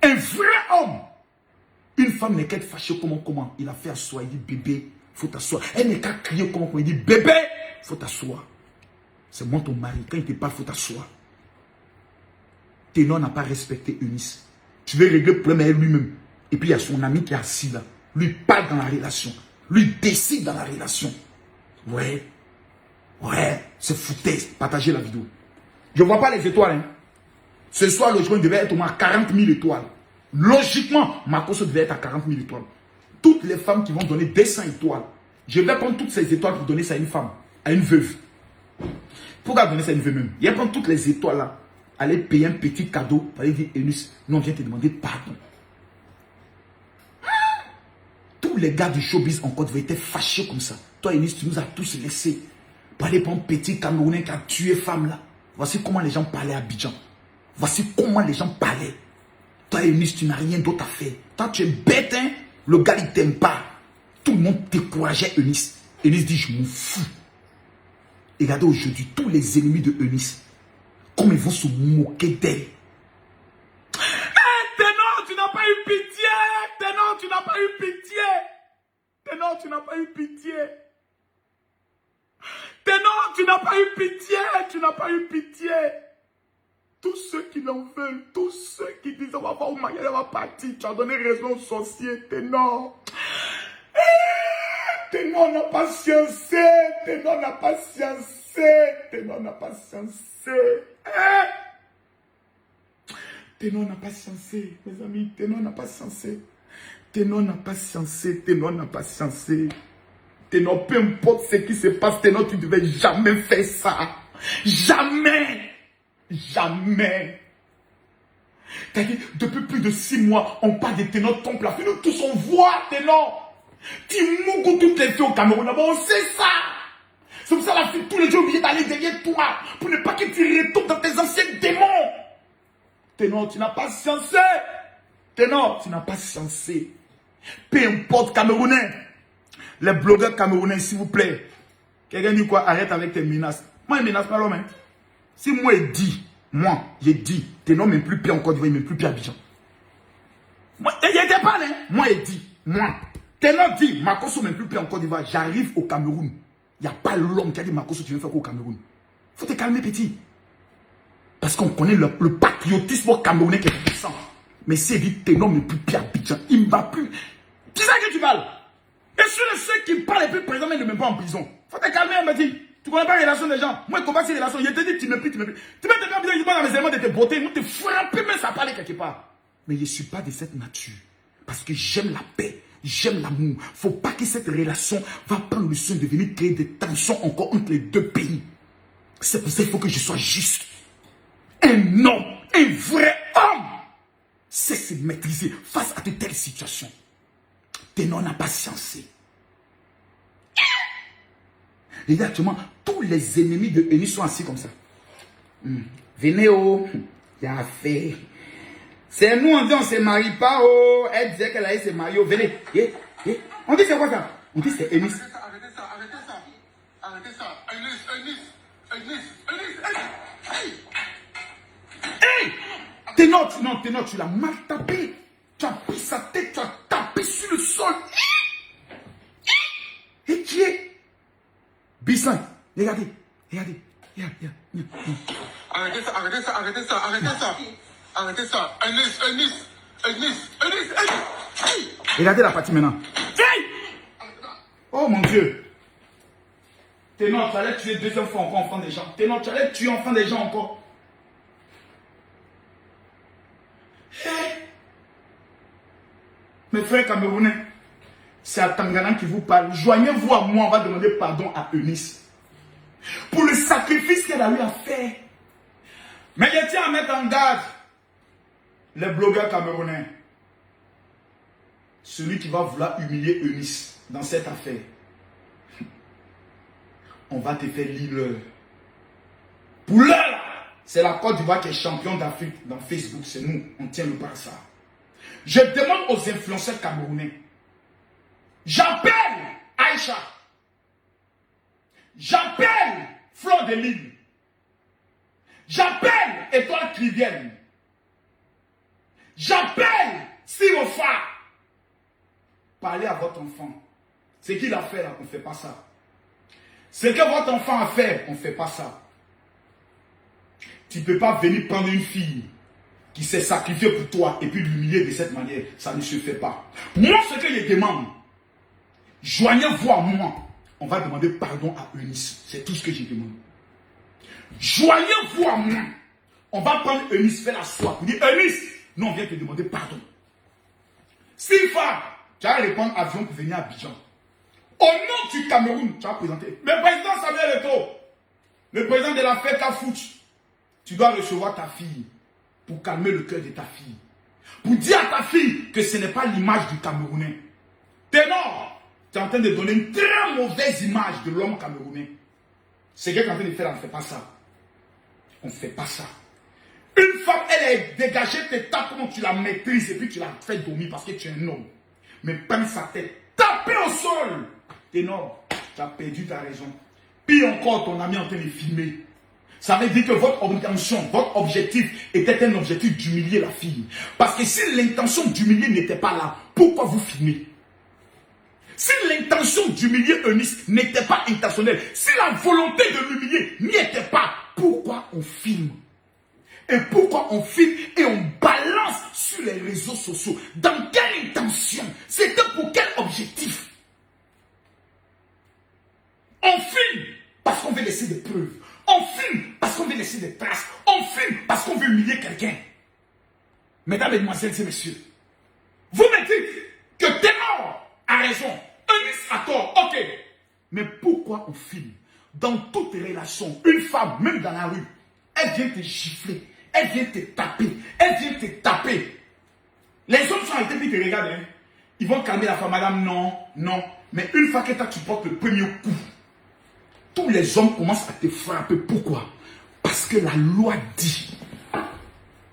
Un vrai homme. Une femme n'est qu'à être fâchée comment. Il a fait asseoir, il dit bébé, faut t'asseoir. Elle n'est qu'à crier comment, il dit bébé, faut t'asseoir. C'est moi ton mari, quand il te parle, faut t'asseoir. Ténor n'a pas respecté Eunice. Tu veux régler le problème avec lui-même. Et puis il y a son ami qui est assis là. Lui parle dans la relation. Lui décide dans la relation. Ouais, c'est foutaise. Partagez la vidéo. Je ne vois pas les étoiles. Hein. Ce soir, le jour, il devait être au moins 40 000 étoiles. Logiquement, Makosso devait être à 40 000 étoiles. Toutes les femmes qui vont donner 200 étoiles, je vais prendre toutes ces étoiles pour donner ça à une femme, à une veuve. Pourquoi donner ça à une veuve même? Il va prendre toutes les étoiles là, aller payer un petit cadeau, pour aller dire, Eunice, nous on vient te demander pardon. Tous les gars du showbiz encore devaient être fâchés comme ça. Toi, Eunice, tu nous as tous laissés pour aller prendre un petit Camerounais qui a tué femme là. Voici comment les gens parlaient à Abidjan. Voici comment les gens parlaient. Toi, Eunice, tu n'as rien d'autre à faire. Toi, tu es bête, hein? Le gars, il t'aime pas. Tout le monde décourageait Eunice. Eunice dit, je m'en fous. Et regardez aujourd'hui, tous les ennemis de Eunice, comme ils vont se moquer d'elle. Hey, Ténor, tu n'as pas eu pitié. Ténor, tu n'as pas eu pitié. Ténor, tu n'as pas eu pitié. Ténor, tu n'as pas eu pitié. Tu n'as pas eu pitié. Tous ceux qui l'en veulent, tous ceux qui disent on va voir où Marielle va partir, tu as donné raison au sorcier, Ténor. Ténor n'a pas sciencé, Ténor n'a pas sciencé, Ténor n'a pas sciencé. Ténor n'a pas sciencé, mes amis, Ténor n'a pas sciencé. Ténor n'a pas sciencé, Ténor n'a pas sciencé. Ténor, peu importe ce qui se passe, Ténor, tu ne devais jamais faire ça. Jamais. Jamais. C'est-à-dire, depuis plus de 6 mois, on parle de Ténor tombe la fille. Nous tous on voit Ténor. Tu mougues toutes les filles au Cameroun. Bon, on sait ça. C'est pour ça la fille, tous les jours, obligé d'aller derrière toi. Pour ne pas que tu retournes dans tes anciens démons. Ténor, tu n'as pas sciencé. Ténor, tu n'as pas sciencé. Peu importe, Camerounais. Les blogueurs camerounais, s'il vous plaît. Quelqu'un dit quoi? Arrête avec tes menaces. Moi, je ne menace pas l'homme. Hein. Si moi, j'ai dit, Ténor même plus pire en Côte d'Ivoire, même plus pire à Abidjan. Moi, il n'était pas là. Moi, j'ai dit, Ténor dit, Makosso même plus pire en Côte d'Ivoire, j'arrive au Cameroun. Il n'y a pas l'homme qui a dit, Makosso, tu viens faire quoi au Cameroun? Il faut te calmer, petit. Parce qu'on connaît le patriotisme camerounais qui est puissant. Mais c'est dit, Ténor même plus pire à Abidjan. Il ne va plus. Qui c'est que tu parles? Et sur ceux qui parlent et puis présent, mais ne même pas en prison. Faut te calmer, on me dit. Tu connais pas les relations des gens. Moi, je combat ces relations. Je te dis, tu me pries. Tu mets tes bien bizarre, dans les éléments de tes beautés. Nous te frapper, mais ça parle quelque part. Mais je ne suis pas de cette nature. Parce que j'aime la paix. J'aime l'amour. Faut pas que cette relation va prendre le soin de venir créer des tensions encore entre les deux pays. C'est pour ça qu'il faut que je sois juste. Un homme, un vrai homme, sait se maîtriser face à de telles situations. Ténor n'a pas sciencé. Exactement, tous les ennemis de Eunice sont assis comme ça. Venez, oh, il y a affaire. C'est nous, on dit on ne se marie pas, oh. Elle disait qu'elle allait se marier, oh. Venez. On dit c'est quoi ça? On dit c'est Eunice.
Arrêtez ça. Eunice.
Hey! Ténor, tu l'as mal tapé. Tu as pris sa tête, tu as tapé sur le sol. Et qui est? Bissan, regardez.
Arrêtez ça. Eunice.
Regardez la partie maintenant. Hey! Oh mon Dieu. Ténor, tu allais tuer 2 enfants encore, enfants des gens. Ténor, tu allais tuer enfants des gens encore. Hey! Mes frères camerounais, c'est à Tangana qui vous parle. Joignez-vous à moi, on va demander pardon à Eunice. Pour le sacrifice qu'elle a eu à faire. Mais je tiens à mettre en garde les blogueurs camerounais. Celui qui va vouloir humilier Eunice dans cette affaire, on va te faire lire. Pour l'heure, c'est la Côte d'Ivoire qui est champion d'Afrique dans Facebook. C'est nous, on tient le brassard. Je demande aux influenceurs camerounais. J'appelle Aïcha. J'appelle Fleur de Lille. J'appelle Étoile Crivienne. J'appelle Sirofa. Parlez à votre enfant. Ce qu'il a fait là, on ne fait pas ça. Ce que votre enfant a fait, on ne fait pas ça. Tu ne peux pas venir prendre une fille qui s'est sacrifiée pour toi et puis l'humilier de cette manière. Ça ne se fait pas. Moi, ce que je demande, joignez-vous à moi. On va demander pardon à Eunice. C'est tout ce que je demande. Joignez-vous à moi. On va prendre Eunice, faire la soie. Pour dire, Eunice, nous on vient te demander pardon. Sifa, tu vas répondre avion pour venir à Abidjan. Au nom du Cameroun, tu vas présenter. Le président Samuel Eto'o, le président de la fête à foot, tu dois recevoir ta fille pour calmer le cœur de ta fille. Pour dire à ta fille que ce n'est pas l'image du Camerounais. Ténor, tu es en train de donner une très mauvaise image de l'homme camerounais. Ce que tu es en train de faire, on ne fait pas ça. On ne fait pas ça. Une femme, elle est dégagée, tes tapes, comment tu la maîtrises et puis tu la fais dormir parce que tu es un homme. Mais prends sa tête, taper au sol. Ténor, tu as perdu ta raison. Puis encore, ton ami est en train de filmer. Ça veut dire que votre intention, votre objectif était un objectif d'humilier la fille. Parce que si l'intention d'humilier n'était pas là, pourquoi vous filmez? Si l'intention d'humilier Eunice n'était pas intentionnelle, si la volonté de l'humilier n'y était pas, pourquoi on filme? Et pourquoi on filme et on balance sur les réseaux sociaux? Dans quelle intention? C'était pour quel objectif? On filme parce qu'on veut laisser des preuves. On filme parce qu'on veut laisser des traces. On filme parce qu'on veut humilier quelqu'un. Mesdames, mesdemoiselles et messieurs, vous me dites que Ténor a raison, Eunice a tort, ok. Mais pourquoi on filme? Dans toute relation, une femme, même dans la rue, elle vient te gifler, elle vient te taper, elle vient te taper. Les hommes sont arrêtés puis te regardent. Hein. Ils vont calmer la femme, madame, non, non. Mais une fois que tu portes le premier coup, tous les hommes commencent à te frapper. Pourquoi? Parce que la loi dit,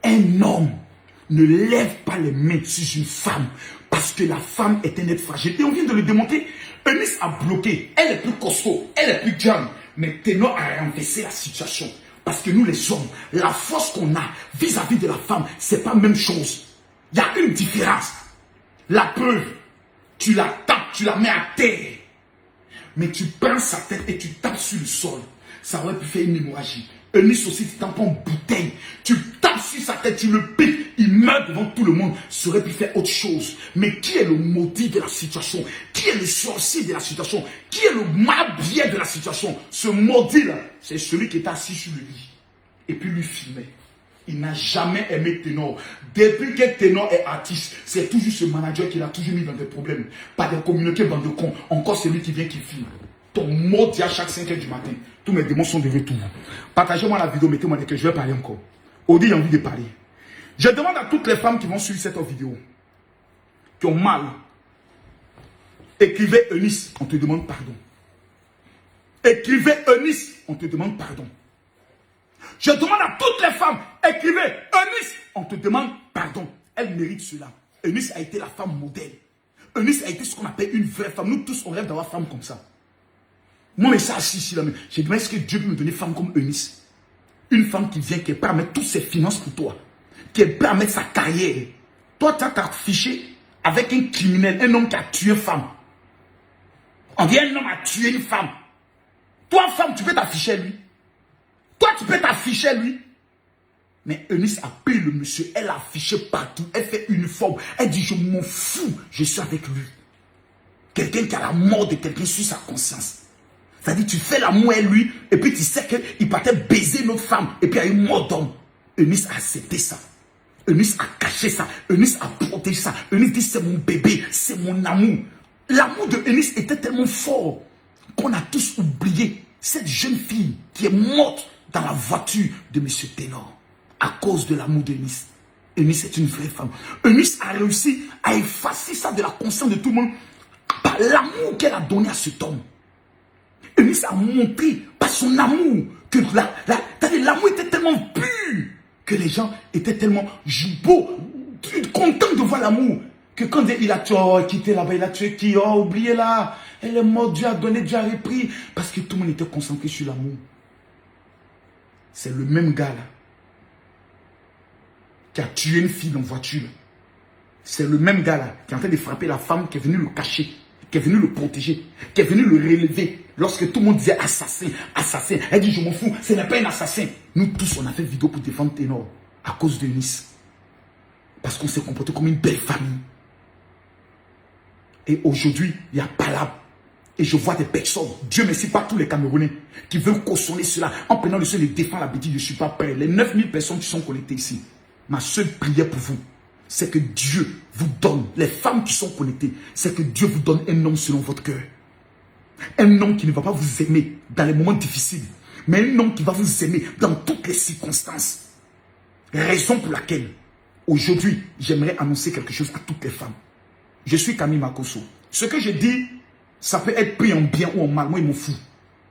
un homme ne lève pas les mains sur une femme parce que la femme est un être fragile. Et on vient de le démontrer. Eunice a bloqué. Elle est plus costaud, elle est plus grande. Mais Ténor a renversé la situation. Parce que nous les hommes, la force qu'on a vis-à-vis de la femme, c'est pas la même chose. Il y a une différence. La preuve, tu la tapes, tu la mets à terre. Mais tu prends sa tête et tu tapes sur le sol. Ça aurait pu faire une hémorragie. Eunice aussi, tu tapes en bouteille. Tu tapes sur sa tête, tu le piques. Il meurt devant tout le monde. Ça aurait pu faire autre chose. Mais qui est le maudit de la situation? Qui est le sorcier de la situation? Qui est le marbier de la situation? Ce maudit-là, c'est celui qui est assis sur le lit. Et puis lui filmait. Il n'a jamais aimé Ténor. Depuis que Ténor est artiste, c'est toujours ce manager qui l'a toujours mis dans des problèmes. Pas des communautés, bande de cons. Encore celui qui vient qui filme. Ton mot dit à chaque 5 h du matin. Tous mes démons sont de retour. Partagez-moi la vidéo, mettez-moi des que je vais parler encore. Audi a envie de parler. Je demande à toutes les femmes qui vont suivre cette vidéo, qui ont mal, écrivez Eunice, on te demande pardon. Écrivez Eunice, on te demande pardon. Je demande à toutes les femmes, écrivez Eunice, on te demande pardon. Elle mérite cela. Eunice a été la femme modèle. Eunice a été ce qu'on appelle une vraie femme. Nous tous, on rêve d'avoir femme comme ça. Moi, mais ça, si, là, j'ai demandé, est-ce que Dieu peut me donner une femme comme Eunice? Une femme qui vient, qui est prête à mettre toutes ses finances pour toi. Qui est prête à mettre sa carrière. Toi, tu as t'affiché avec un criminel, un homme qui a tué une femme. On dit un homme a tué une femme. Toi, femme, tu peux t'afficher lui. Toi, tu peux t'afficher lui. Mais Eunice a pris le monsieur, elle a affiché partout, elle fait uniforme. Elle dit, je m'en fous, je suis avec lui. Quelqu'un qui a la mort de quelqu'un sur sa conscience. C'est-à-dire, tu fais l'amour à lui, et puis tu sais qu'il partait baiser notre femme, et puis il y a une mort d'homme. Eunice a accepté ça. Eunice a caché ça. Eunice a protégé ça. Eunice dit, c'est mon bébé, c'est mon amour. L'amour de Eunice était tellement fort qu'on a tous oublié cette jeune fille qui est morte dans la voiture de M. Ténor à cause de l'amour d'Eunice. Eunice est une vraie femme. Eunice a réussi à effacer ça de la conscience de tout le monde par l'amour qu'elle a donné à cet homme. Eunice a montré par son amour que l'amour était tellement pur que les gens étaient tellement beaux, contents de voir l'amour, Que quand il a tué, oh, quitté là-bas, il a tué qui? Oh, oubliez là. Elle est morte, Dieu a donné, Dieu a repris. Parce que tout le monde était concentré sur l'amour. C'est le même gars là qui a tué une fille en voiture. C'est le même gars là qui est en train de frapper la femme qui est venue le cacher, qui est venue le protéger, qui est venue le relever. Lorsque tout le monde disait assassin, assassin. Elle dit je m'en fous, ce n'est pas un assassin. Nous tous on a fait vidéo pour défendre Ténor à cause de Nice. Parce qu'on s'est comporté comme une belle famille. Et aujourd'hui, il y a Palab. Et je vois des personnes, Dieu merci, pas tous les Camerounais, qui veulent cautionner cela en prenant le soin de défendre la bêtise. Je ne suis pas prêt. Les 9000 personnes qui sont connectées ici, ma seule prière pour vous, c'est que Dieu vous donne, les femmes qui sont connectées, c'est que Dieu vous donne un homme selon votre cœur. Un homme qui ne va pas vous aimer dans les moments difficiles, mais un homme qui va vous aimer dans toutes les circonstances. Raison pour laquelle, aujourd'hui, j'aimerais annoncer quelque chose à toutes les femmes. Je suis Camille Makosso. Ce que je dis, ça peut être pris en bien ou en mal. Moi, il m'en fout.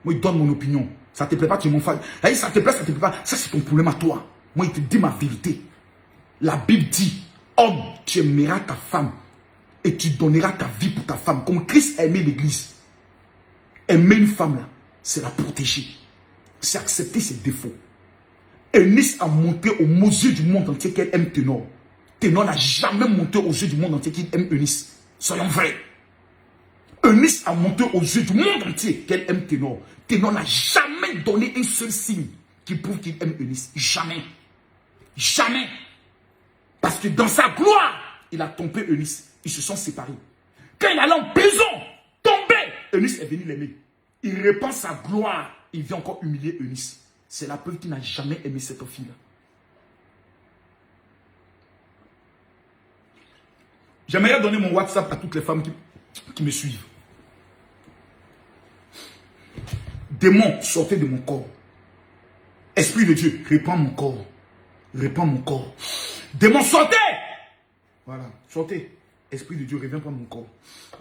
Moi, il donne mon opinion. Ça te plaît pas, tu m'en fais. Ça te plaît, ça te plaît pas. Ça, c'est ton problème à toi. Moi, il te dit ma vérité. La Bible dit, homme, tu aimeras ta femme et tu donneras ta vie pour ta femme. Comme Christ a aimé l'église. Aimer une femme, là, c'est la protéger. C'est accepter ses défauts. Eunice a montré aux yeux du monde entier qu'elle aime Ténor. Ténor n'a jamais montré aux yeux du monde entier qu'il aime Eunice. Soyons vrais. Eunice a montré aux yeux du monde entier qu'elle aime Ténor. Ténor n'a jamais donné un seul signe qui prouve qu'il aime Eunice. Jamais. Jamais. Parce que dans sa gloire, il a trompé Eunice. Ils se sont séparés. Quand il allait en prison, tombé, Eunice est venu l'aimer. Il répand sa gloire. Il vient encore humilier Eunice. C'est la preuve qu'il n'a jamais aimé cette fille-là. J'aimerais donner mon WhatsApp à toutes les femmes qui me suivent. Démon, sortez de mon corps. Esprit de Dieu, répands mon corps. Répands mon corps. Démon, sortez! Voilà, sortez. Esprit de Dieu, reviens prendre mon corps.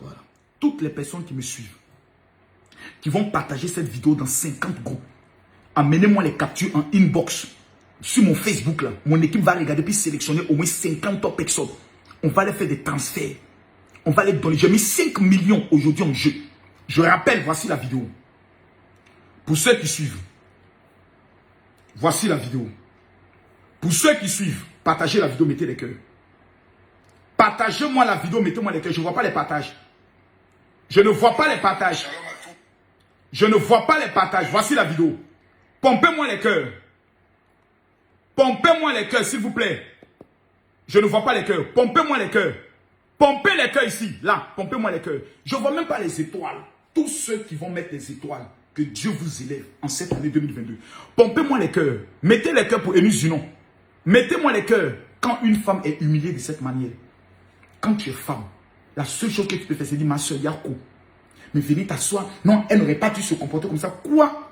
Voilà. Toutes les personnes qui me suivent, qui vont partager cette vidéo dans 50 groupes, amenez-moi les captures en inbox sur mon Facebook là. Mon équipe va regarder puis sélectionner au moins 50 personnes. On va les faire des transferts. On va les donner. J'ai mis 5 millions aujourd'hui en jeu. Je rappelle, voici la vidéo. Pour ceux qui suivent, voici la vidéo. Pour ceux qui suivent, partagez la vidéo, mettez les cœurs. Partagez-moi la vidéo, mettez-moi les cœurs. Je ne vois pas les partages. Je ne vois pas les partages. Je ne vois pas les partages. Voici la vidéo. Pompez-moi les cœurs. Pompez-moi les cœurs, s'il vous plaît. Je ne vois pas les cœurs. Pompez-moi les cœurs. Pompez les cœurs ici. Là, pompez-moi les cœurs. Je ne vois même pas les étoiles. Tous ceux qui vont mettre les étoiles, que Dieu vous élève en cette année 2022. Pompez-moi les cœurs. Mettez les cœurs pour Eunice Junon. Mettez-moi les cœurs quand une femme est humiliée de cette manière. Quand tu es femme, la seule chose que tu peux faire, c'est dire, ma soeur Yako, mais venez t'asseoir. Non, elle n'aurait pas dû se comporter comme ça. Quoi?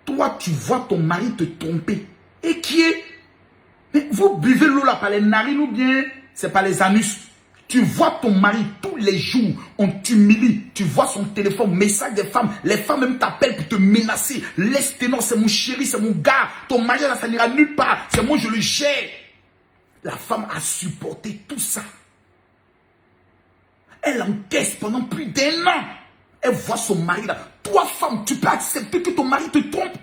Toi, tu vois ton mari te tromper. Et qui est? Mais vous buvez l'eau là par les narines ou bien c'est par les anus. Tu vois ton mari tous les jours, on t'humilie. Tu vois son téléphone, message des femmes. Les femmes même t'appellent pour te menacer. Laisse Ténor, c'est mon chéri, c'est mon gars. Ton mari là, ça n'ira nulle part. C'est moi, je le gère. La femme a supporté tout ça. Elle encaisse pendant plus d'1 an. Elle voit son mari là. Toi, femme, tu peux accepter que ton mari te trompe.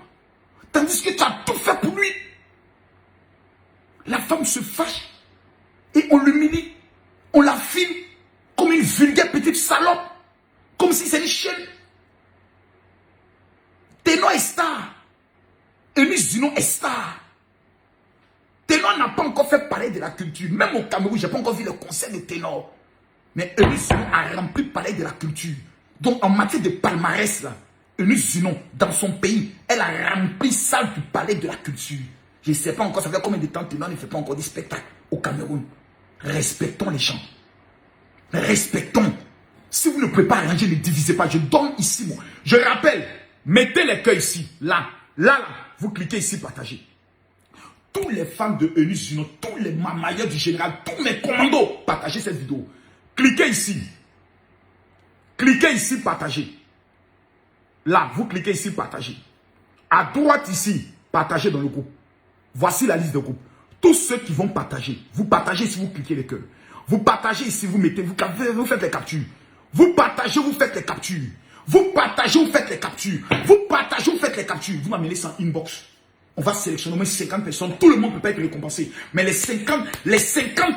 Tandis que tu as tout fait pour lui. La femme se fâche. Et on l'humilie. On la filme comme une vulgaire petite salope. Comme si c'est une chienne. Ténor est star. Eunice Junon est star. Ténor n'a pas encore fait parler de la culture. Même au Cameroun, je n'ai pas encore vu le concert de Ténor. Mais Eunice Junon a rempli parler de la culture. Donc en matière de palmarès, là, Eunice Junon, dans son pays, elle a rempli ça pour parler de la culture. Je ne sais pas encore, ça fait combien de temps Ténor ne fait pas encore des spectacles au Cameroun. Respectons les gens. Respectons. Si vous ne pouvez pas arranger, ne divisez pas. Je donne ici, moi. Je rappelle, mettez les cœurs ici. Là. Vous cliquez ici, partagez. Tous les fans de Eunice Junon, tous les mamailleurs du général, tous mes commandos, partagez cette vidéo. Cliquez ici. Cliquez ici, partagez. Là, vous cliquez ici, partagez. À droite ici, partagez dans le groupe. Voici la liste de groupes. Tous ceux qui vont partager, vous partagez si vous cliquez les cœurs. Vous partagez ici, vous mettez, vous faites les captures. Vous partagez, vous faites les captures. Vous partagez, vous faites les captures. Vous partagez, vous faites les captures. Vous m'amenez ça en inbox. On va sélectionner au moins 50 personnes. Tout le monde ne peut pas être récompensé. Mais les 50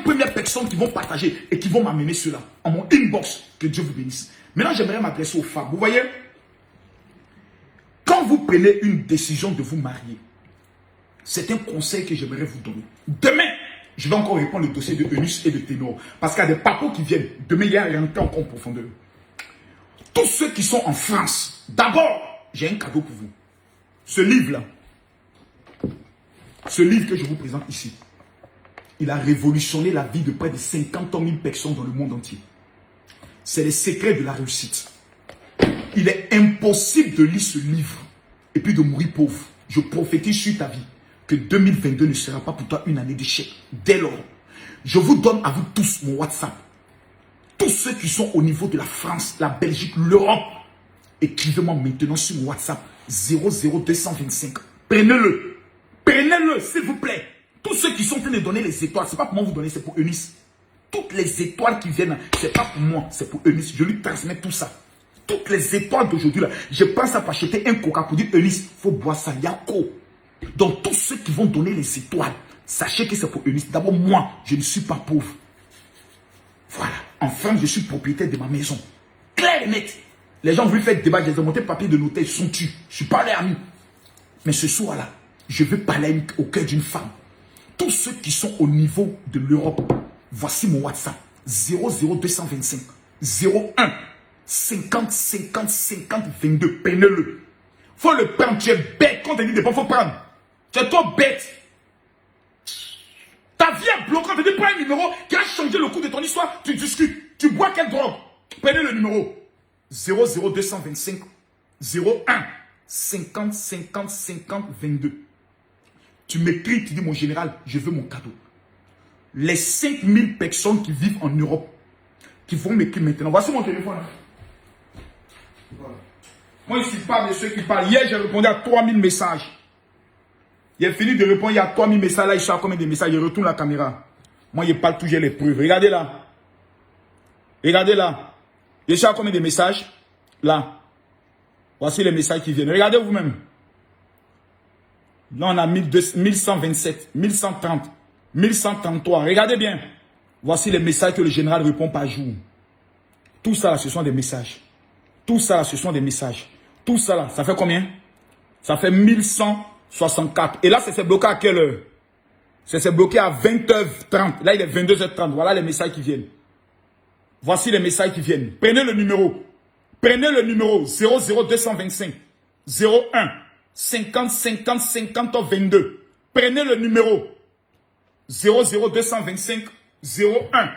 premières personnes qui vont partager et qui vont m'amener cela en mon inbox, que Dieu vous bénisse. Maintenant, j'aimerais m'adresser aux femmes. Vous voyez, quand vous prenez une décision de vous marier, c'est un conseil que j'aimerais vous donner. Demain, je vais encore répondre le dossier de Eunice et de Ténor. Parce qu'il y a des papos qui viennent. Demain, il y a rien encore en profondeur. Tous ceux qui sont en France, d'abord, j'ai un cadeau pour vous. Ce livre-là, ce livre que je vous présente ici, il a révolutionné la vie de près de 50 000 personnes dans le monde entier. C'est les secrets de la réussite. Il est impossible de lire ce livre et puis de mourir pauvre. Je prophétise sur ta vie que 2022 ne sera pas pour toi une année d'échec. Dès lors, je vous donne à vous tous mon WhatsApp. Tous ceux qui sont au niveau de la France, la Belgique, l'Europe, écrivez-moi maintenant sur mon WhatsApp 00225. Prenez-le. Prenez-le, s'il vous plaît. Tous ceux qui sont en train de donner les étoiles, ce n'est pas pour moi vous donner, c'est pour Eunice. Toutes les étoiles qui viennent, ce n'est pas pour moi, c'est pour Eunice. Je lui transmets tout ça. Toutes les étoiles d'aujourd'hui, là, je pense à acheter un coca pour dire Eunice, il faut boire ça, Yako. Donc tous ceux qui vont donner les étoiles, sachez que c'est pour Eunice. D'abord, moi, je ne suis pas pauvre. Voilà. En France, je suis propriétaire de ma maison. Clair et net. Les gens veulent faire débat, j'ai monté papier de notaire, ils sont tués. Je suis pas leur ami. Mais ce soir-là, je veux parler au cœur d'une femme. Tous ceux qui sont au niveau de l'Europe, voici mon WhatsApp. 00225 01 50 50 50 22. Prenez-le. Faut le prendre. Tu es bête. Quand on dit de pas, faut prendre. Tu es trop bête. Ta vie est bloquée. On te dit prends un numéro qui a changé le cours de ton histoire. Tu discutes. Tu bois quelle drogue? Prenez le numéro. 00225 01 50 50 50 22. Tu m'écris, tu dis mon général, je veux mon cadeau. Les 5000 personnes qui vivent en Europe, qui vont m'écrire maintenant. Voici mon téléphone. Voilà. Moi, je ne suis pas de ceux qui parlent. Hier, j'ai répondu à 3000 messages. J'ai fini de répondre, il y a 3000 messages. Là, il sort combien de messages? Je retourne la caméra. Moi, je parle toujours les preuves. Regardez là. Regardez là. Je sors combien de messages? Là. Voici les messages qui viennent. Regardez vous-même. Là, on a 1127, 1130, 1133. Regardez bien. Voici les messages que le général répond par jour. Tout ça, là, ce sont des messages. Tout ça, là, ce sont des messages. Tout ça, là, ça fait combien? Ça fait 1164. Et là, c'est bloqué à quelle heure? C'est bloqué à 20h30. Là, il est 22h30. Voilà les messages qui viennent. Voici les messages qui viennent. Prenez le numéro. Prenez le numéro 00225 01 50 50 50 22. Prenez le numéro 00225 01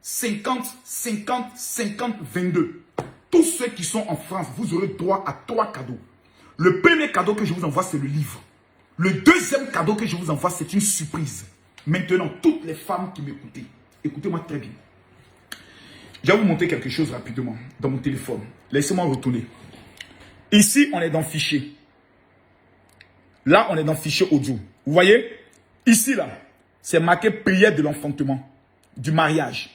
50 50 50 22. Tous ceux qui sont en France, vous aurez droit à 3 cadeaux. Le premier cadeau que je vous envoie, c'est le livre. Le deuxième cadeau que je vous envoie, c'est une surprise. Maintenant, toutes les femmes qui m'écoutez, écoutez-moi très bien. Je vais vous montrer quelque chose rapidement dans mon téléphone. Laissez-moi retourner. Ici, on est dans fichier. Là, on est dans fichier audio. Vous voyez? Ici, là, c'est marqué prière de l'enfantement, du mariage.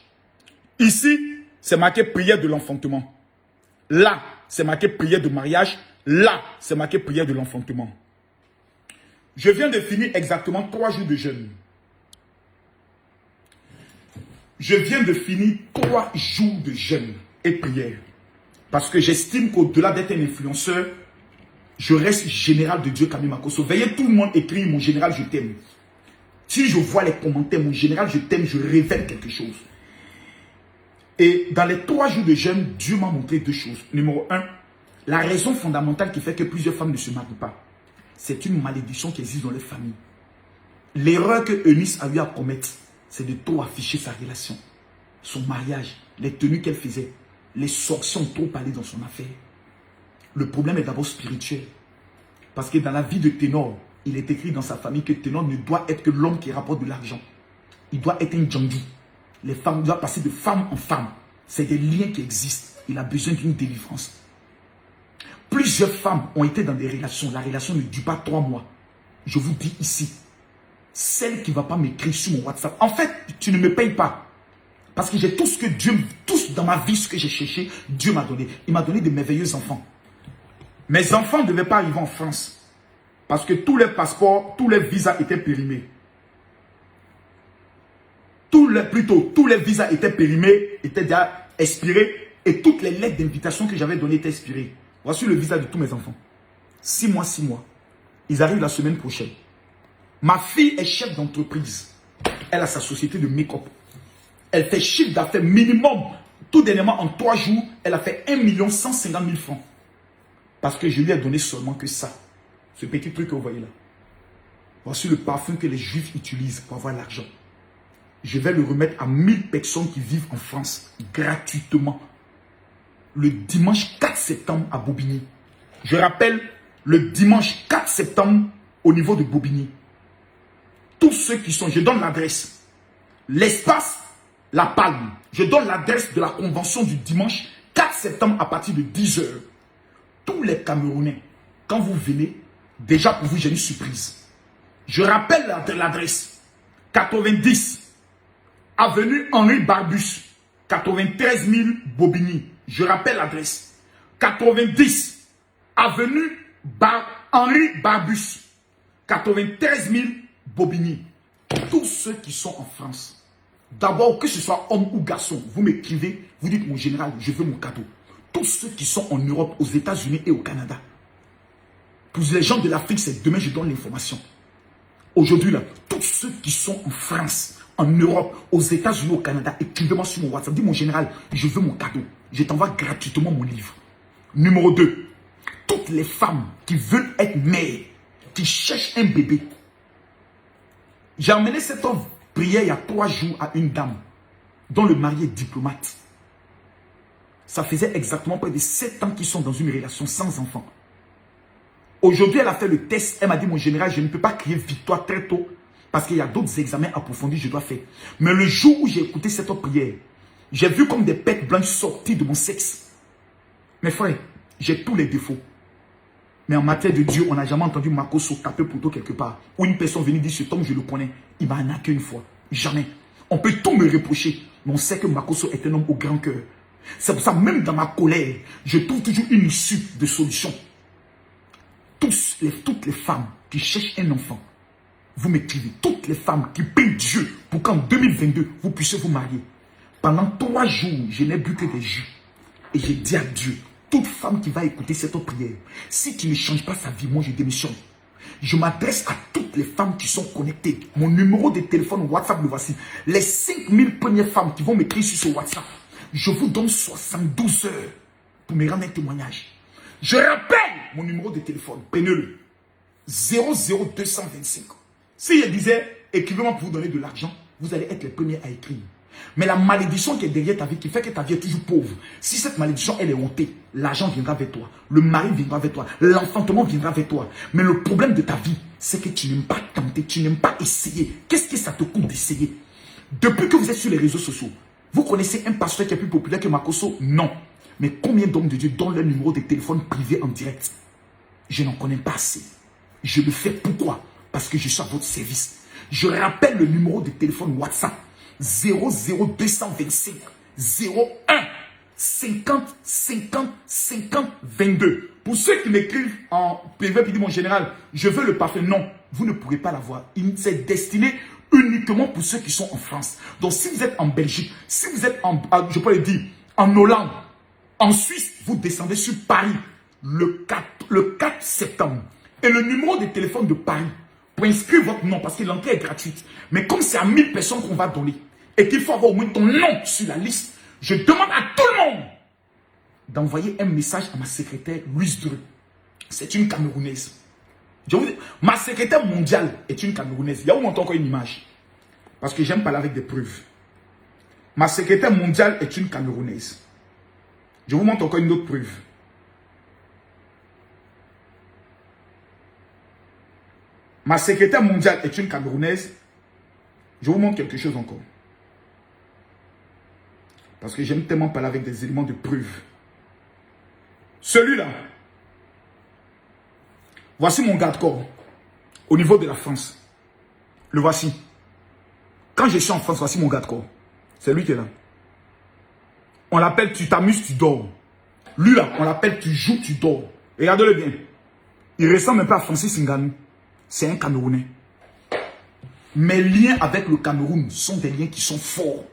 Ici, c'est marqué prière de l'enfantement. Là, c'est marqué prière de mariage. Là, c'est marqué prière de l'enfantement. Je viens de finir exactement 3 jours de jeûne. Je viens de finir 3 jours de jeûne et prière. Parce que j'estime qu'au-delà d'être un influenceur, je reste général de Dieu Camille Makosso. Veillez, tout le monde écrit mon général, je t'aime. Si je vois les commentaires, mon général, je t'aime, je révèle quelque chose. Et dans les 3 jours de jeûne, Dieu m'a montré 2 choses. Numéro 1, la raison fondamentale qui fait que plusieurs femmes ne se marient pas, c'est une malédiction qui existe dans les familles. L'erreur que Eunice a eu à commettre, c'est de trop afficher sa relation, son mariage, les tenues qu'elle faisait. Les sorciers ont trop parlé dans son affaire. Le problème est d'abord spirituel. Parce que dans la vie de Ténor, il est écrit dans sa famille que Ténor ne doit être que l'homme qui rapporte de l'argent. Il doit être un djandi. Les femmes doivent passer de femme en femme. C'est des liens qui existent. Il a besoin d'une délivrance. Plusieurs femmes ont été dans des relations. La relation ne dure pas 3 mois. Je vous dis ici, celle qui ne va pas m'écrire sur mon WhatsApp. En fait, tu ne me payes pas. Parce que j'ai tout ce que Dieu, tout dans ma vie, ce que j'ai cherché, Dieu m'a donné. Il m'a donné de merveilleux enfants. Mes enfants ne devaient pas arriver en France. Parce que tous les passeports, tous les visas étaient périmés. Tous les visas étaient périmés, étaient déjà expirés. Et toutes les lettres d'invitation que j'avais données étaient expirées. Voici le visa de tous mes enfants. 6 mois, 6 mois. Ils arrivent la semaine prochaine. Ma fille est chef d'entreprise. Elle a sa société de make-up. Elle fait chiffre d'affaires minimum. Tout dernièrement, en 3 jours, elle a fait 1 150 000 francs. Parce que je lui ai donné seulement que ça. Ce petit truc que vous voyez là. Voici le parfum que les Juifs utilisent pour avoir l'argent. Je vais le remettre à 1000 personnes qui vivent en France gratuitement. Le dimanche 4 septembre à Bobigny. Je rappelle, le dimanche 4 septembre au niveau de Bobigny. Tous ceux qui sont, je donne l'adresse. L'espace, La Palme. Je donne l'adresse de la convention du dimanche 4 septembre à partir de 10 h. Tous les Camerounais, quand vous venez, déjà pour vous, j'ai une surprise. Je rappelle l'adresse. 90, avenue Henri Barbus, 93 000 Bobigny. Je rappelle l'adresse. 90, avenue Henri Barbus, 93 000 Bobigny. Tous ceux qui sont en France, d'abord, que ce soit homme ou garçon, vous m'écrivez, vous dites, mon général, je veux mon cadeau. Tous ceux qui sont en Europe, aux États-Unis et au Canada. Pour les gens de l'Afrique, c'est demain, je donne l'information. Aujourd'hui, là, tous ceux qui sont en France, en Europe, aux États-Unis, au Canada, écrivez-moi sur mon WhatsApp. Dis, mon général, je veux mon cadeau. Je t'envoie gratuitement mon livre. Numéro 2. Toutes les femmes qui veulent être mères, qui cherchent un bébé. J'ai emmené cette prière il y a 3 jours à une dame dont le mari est diplomate. Ça faisait exactement près de 7 ans qu'ils sont dans une relation sans enfant. Aujourd'hui, elle a fait le test. Elle m'a dit, mon général, je ne peux pas crier victoire très tôt parce qu'il y a d'autres examens approfondis que je dois faire. Mais le jour où j'ai écouté cette prière, j'ai vu comme des pètes blanches sortir de mon sexe. Mes frères, j'ai tous les défauts. Mais en matière de Dieu, on n'a jamais entendu Makoso taper poteau quelque part. Ou une personne venue dire, cet homme, je le connais. Il m'a arnaqué une fois. Jamais. On peut tout me reprocher. Mais on sait que Makoso est un homme au grand cœur. C'est pour ça, même dans ma colère, je trouve toujours une issue de solution. Toutes les femmes qui cherchent un enfant, vous m'écrivez. Toutes les femmes qui prient Dieu pour qu'en 2022, vous puissiez vous marier. Pendant 3 jours, je n'ai bu que des jus. Et j'ai dit à Dieu, toute femme qui va écouter cette prière, si tu ne changes pas sa vie, moi je démissionne. Je m'adresse à toutes les femmes qui sont connectées. Mon numéro de téléphone WhatsApp, le voici. Les 5000 premières femmes qui vont m'écrire sur ce WhatsApp, je vous donne 72 heures pour me rendre un témoignage. Je rappelle mon numéro de téléphone. Prenez-le. 00225. Si je disais, écrivez-moi pour vous donner de l'argent, vous allez être les premiers à écrire. Mais la malédiction qui est derrière ta vie, qui fait que ta vie est toujours pauvre, si cette malédiction, elle est ôtée, l'argent viendra vers toi, le mari viendra vers toi, l'enfantement viendra vers toi. Mais le problème de ta vie, c'est que tu n'aimes pas tenter, tu n'aimes pas essayer. Qu'est-ce que ça te coûte d'essayer? Depuis que vous êtes sur les réseaux sociaux, vous connaissez un pasteur qui est plus populaire que Makoso? Non. Mais combien d'hommes de Dieu donnent leur numéro de téléphone privé en direct? Je n'en connais pas assez. Je le fais pourquoi? Parce que je suis à votre service. Je rappelle le numéro de téléphone WhatsApp. 00225 01 50 50 50 22. Pour ceux qui m'écrivent en privé et disent, mon général, je veux le parfait. Non, vous ne pourrez pas l'avoir. C'est destiné uniquement pour ceux qui sont en France. Donc si vous êtes en Belgique, si vous êtes je peux le dire, en Hollande, en Suisse, vous descendez sur Paris le 4 septembre. Et le numéro de téléphone de Paris, pour inscrire votre nom, parce que l'entrée est gratuite. Mais comme c'est à 1000 personnes qu'on va donner, et qu'il faut avoir au moins ton nom sur la liste, je demande à tout le monde d'envoyer un message à ma secrétaire Louise Dru. C'est une Camerounaise. Ma secrétaire mondiale est une Camerounaise. Il y a où montre encore une image? Parce que j'aime parler avec des preuves. Ma secrétaire mondiale est une Camerounaise. Je vous montre encore une autre preuve. Ma secrétaire mondiale est une Camerounaise. Je vous montre quelque chose encore. Parce que j'aime tellement parler avec des éléments de preuve. Celui-là. Voici mon garde-corps. Au niveau de la France. Le voici. Quand je suis en France, voici mon garde-corps. C'est lui qui est là. on l'appelle tu t'amuses, tu dors. Lui là, on l'appelle tu joues, tu dors. Regardez-le bien. Il ressemble un peu à Francis Ngannou. C'est un Camerounais. Mes liens avec le Cameroun sont des liens qui sont forts.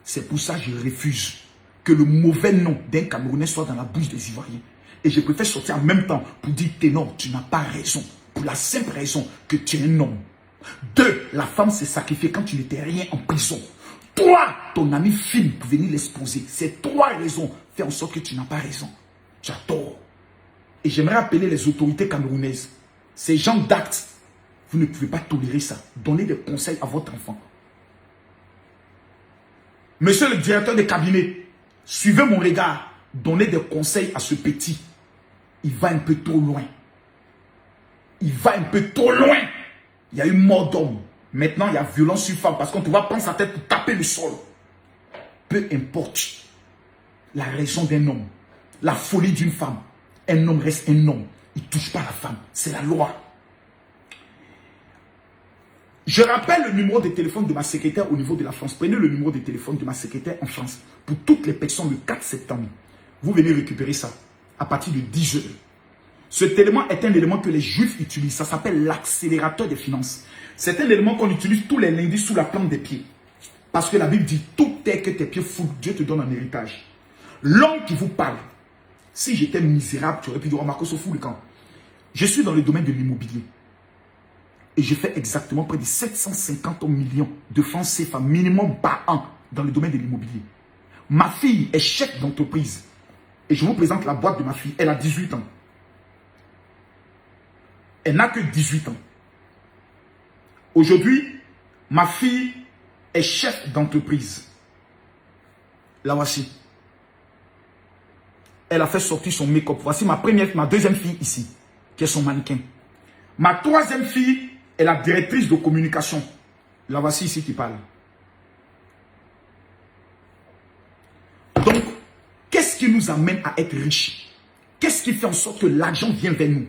C'est pour ça que je refuse que le mauvais nom d'un Camerounais soit dans la bouche des Ivoiriens. Et je préfère sortir en même temps pour dire Ténor, tu n'as pas raison. Pour la simple raison que tu es un homme. 2, la femme s'est sacrifiée quand tu n'étais rien en prison. 3, ton ami filme pour venir l'exposer. Ces 3 raisons font en sorte que tu n'as pas raison. J'adore. Et j'aimerais appeler les autorités camerounaises. Ces gens d'actes, vous ne pouvez pas tolérer ça. Donnez des conseils à votre enfant. Monsieur le directeur de cabinet, suivez mon regard. Donnez des conseils à ce petit. Il va un peu trop loin. Il va un peu trop loin. Il y a eu mort d'homme. Maintenant, il y a violence sur femme parce qu'on te va prendre sa tête pour taper le sol. Peu importe la raison d'un homme, la folie d'une femme, un homme reste un homme. Il ne touche pas la femme. C'est la loi. Je rappelle le numéro de téléphone de ma secrétaire au niveau de la France. Prenez le numéro de téléphone de ma secrétaire en France. Pour toutes les personnes, le 4 septembre, vous venez récupérer ça à partir de 10 heures. Cet élément est un élément que les Juifs utilisent. Ça s'appelle l'accélérateur des finances. C'est un élément qu'on utilise tous les lundis sous la plante des pieds. Parce que la Bible dit, tout est que tes pieds foutent, Dieu te donne un héritage. L'homme qui vous parle, si j'étais misérable, tu aurais pu dire, Marco, se fout le camp. Je suis dans le domaine de l'immobilier. Et je fais exactement près de 750 millions de francs CFA minimum par an dans le domaine de l'immobilier. Ma fille est chef d'entreprise. Et je vous présente la boîte de ma fille. Elle a 18 ans. Elle n'a que 18 ans. Aujourd'hui, ma fille est chef d'entreprise. La voici. Elle a fait sortir son make-up. Voici ma deuxième fille ici, qui est son mannequin. Ma troisième fille est la directrice de communication. La voici ici qui parle. Donc, qu'est-ce qui nous amène à être riches? Qu'est-ce qui fait en sorte que l'argent vient vers nous?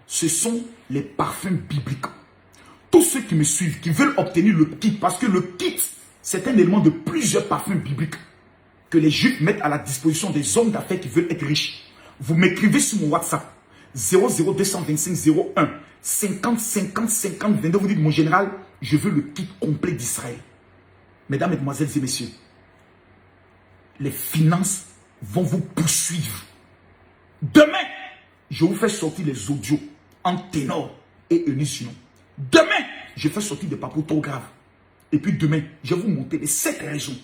Ce sont les parfums bibliques. Tous ceux qui me suivent, qui veulent obtenir le kit, parce que le kit, c'est un élément de plusieurs parfums bibliques que les Juifs mettent à la disposition des hommes d'affaires qui veulent être riches. Vous m'écrivez sur mon WhatsApp 00225 01 50 50 50 22. Vous dites, mon général, je veux le kit complet d'Israël. Mesdames, mesdemoiselles et messieurs, les finances vont vous poursuivre. Demain, je vous fais sortir les audios en ténor et émission. Demain, je fais sortir des papos trop graves. Et puis demain, je vais vous montrer les 7 raisons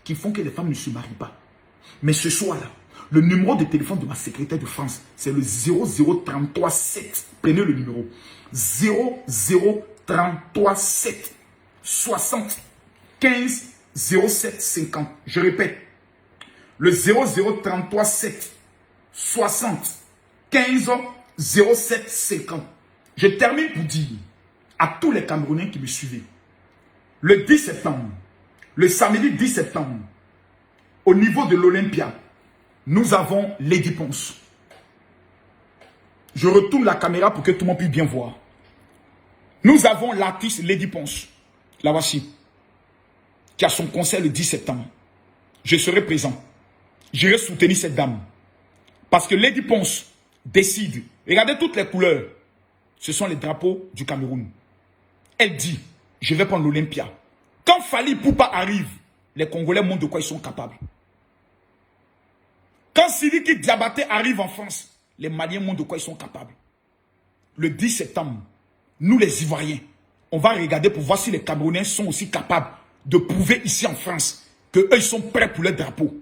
qui font que les femmes ne se marient pas. Mais ce soir-là, le numéro de téléphone de ma secrétaire de France, c'est le 00337. Prenez le numéro. 00337 60 15 07 50. Je répète. Le 00337 60 15 07 50. Je termine pour dire à tous les Camerounais qui me suivent, le 10 septembre, le samedi 10 septembre, au niveau de l'Olympia, nous avons Lady Ponce. Je retourne la caméra pour que tout le monde puisse bien voir. Nous avons l'artiste Lady Ponce, la voici, qui a son concert le 10 septembre. Je serai présent. J'irai soutenir cette dame. Parce que Lady Ponce décide. Regardez toutes les couleurs. Ce sont les drapeaux du Cameroun. Elle dit, je vais prendre l'Olympia. Quand Fally Ipupa arrive, les Congolais montrent de quoi ils sont capables. Quand Sidiki Diabaté arrive en France, les Maliens montrent de quoi ils sont capables. Le 10 septembre, nous les Ivoiriens, on va regarder pour voir si les Camerounais sont aussi capables de prouver ici en France qu'eux, ils sont prêts pour les drapeaux.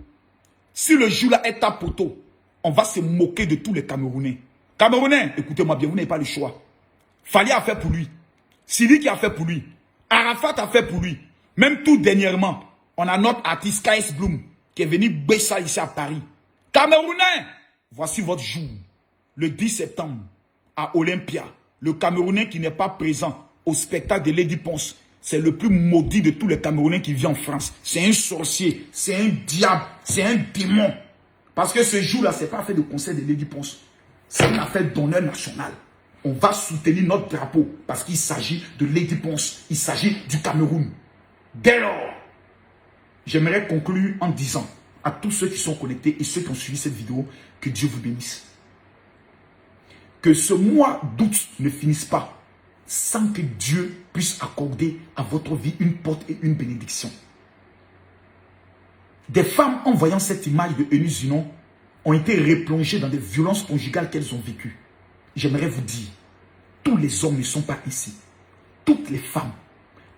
Si le jour-là est à poteau, on va se moquer de tous les Camerounais. Camerounais, écoutez-moi bien, vous n'avez pas le choix. Fally a fait pour lui. Sidiki a fait pour lui. Arafat a fait pour lui. Même tout dernièrement, on a notre artiste KS Bloom qui est venu baisser ici à Paris. Camerounais, voici votre jour. Le 10 septembre, à Olympia, le Camerounais qui n'est pas présent au spectacle de Lady Ponce, c'est le plus maudit de tous les Camerounais qui vivent en France. C'est un sorcier, c'est un diable, c'est un démon. Parce que ce jour-là, ce n'est pas affaire de concert de Lady Ponce. C'est une affaire d'honneur national. On va soutenir notre drapeau parce qu'il s'agit de Lady Ponce. Il s'agit du Cameroun. Dès lors, j'aimerais conclure en disant à tous ceux qui sont connectés et ceux qui ont suivi cette vidéo, que Dieu vous bénisse. Que ce mois d'août ne finisse pas sans que Dieu puisse accorder à votre vie une porte et une bénédiction. Des femmes, en voyant cette image de Eunice Zinon, ont été replongées dans des violences conjugales qu'elles ont vécues. J'aimerais vous dire, tous les hommes ne sont pas ici. Toutes les femmes,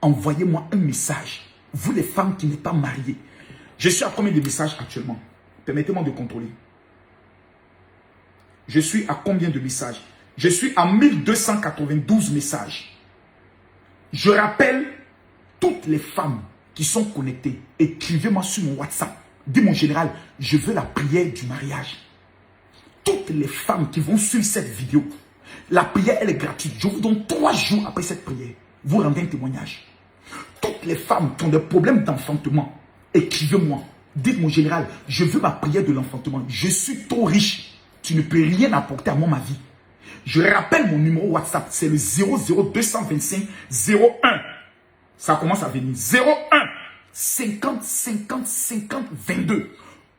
envoyez-moi un message. Vous les femmes qui n'êtes pas mariées. Je suis à combien de messages actuellement? Permettez-moi de contrôler. Je suis à combien de messages? Je suis à 1292 messages. Je rappelle toutes les femmes qui sont connectées. Écrivez-moi sur mon WhatsApp. Dis mon général, je veux la prière du mariage. Toutes les femmes qui vont suivre cette vidéo, la prière elle est gratuite. Je vous donne 3 jours après cette prière. Vous rendez un témoignage. Toutes les femmes qui ont des problèmes d'enfantement, écrivez-moi. Dites mon général, je veux ma prière de l'enfantement. Je suis trop riche. Tu ne peux rien apporter à moi, ma vie. Je rappelle mon numéro WhatsApp. C'est le 00225 01. Ça commence à venir. 01 50 50 50 22.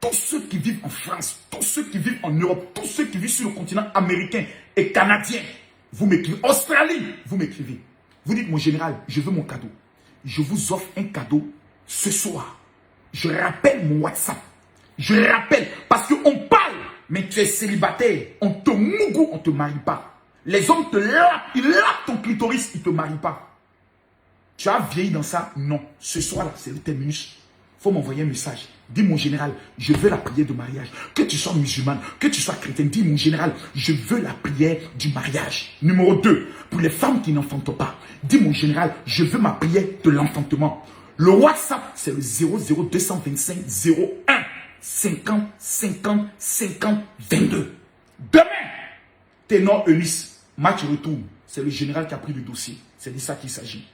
Tous ceux qui vivent en France, tous ceux qui vivent en Europe, tous ceux qui vivent sur le continent américain et canadien, vous m'écrivez. Australie, vous m'écrivez. Vous dites, mon général, je veux mon cadeau. Je vous offre un cadeau ce soir. Je rappelle mon WhatsApp. Je rappelle, parce qu'on parle, mais tu es célibataire. On te mougou, on ne te marie pas. Les hommes te lapent, ils lapent ton clitoris, ils ne te marient pas. Tu as vieilli dans ça? Non. Ce soir-là, c'est le terminus. Il faut m'envoyer un message. Dis mon général, je veux la prière de mariage. Que tu sois musulmane, que tu sois chrétienne, dis mon général, je veux la prière du mariage. Numéro 2, pour les femmes qui n'enfantent pas, dis mon général, je veux ma prière de l'enfantement. Le WhatsApp, c'est le 00225 01 50 50 50 22. Demain, ténor Eunice, match retour. C'est le général qui a pris le dossier. C'est de ça qu'il s'agit.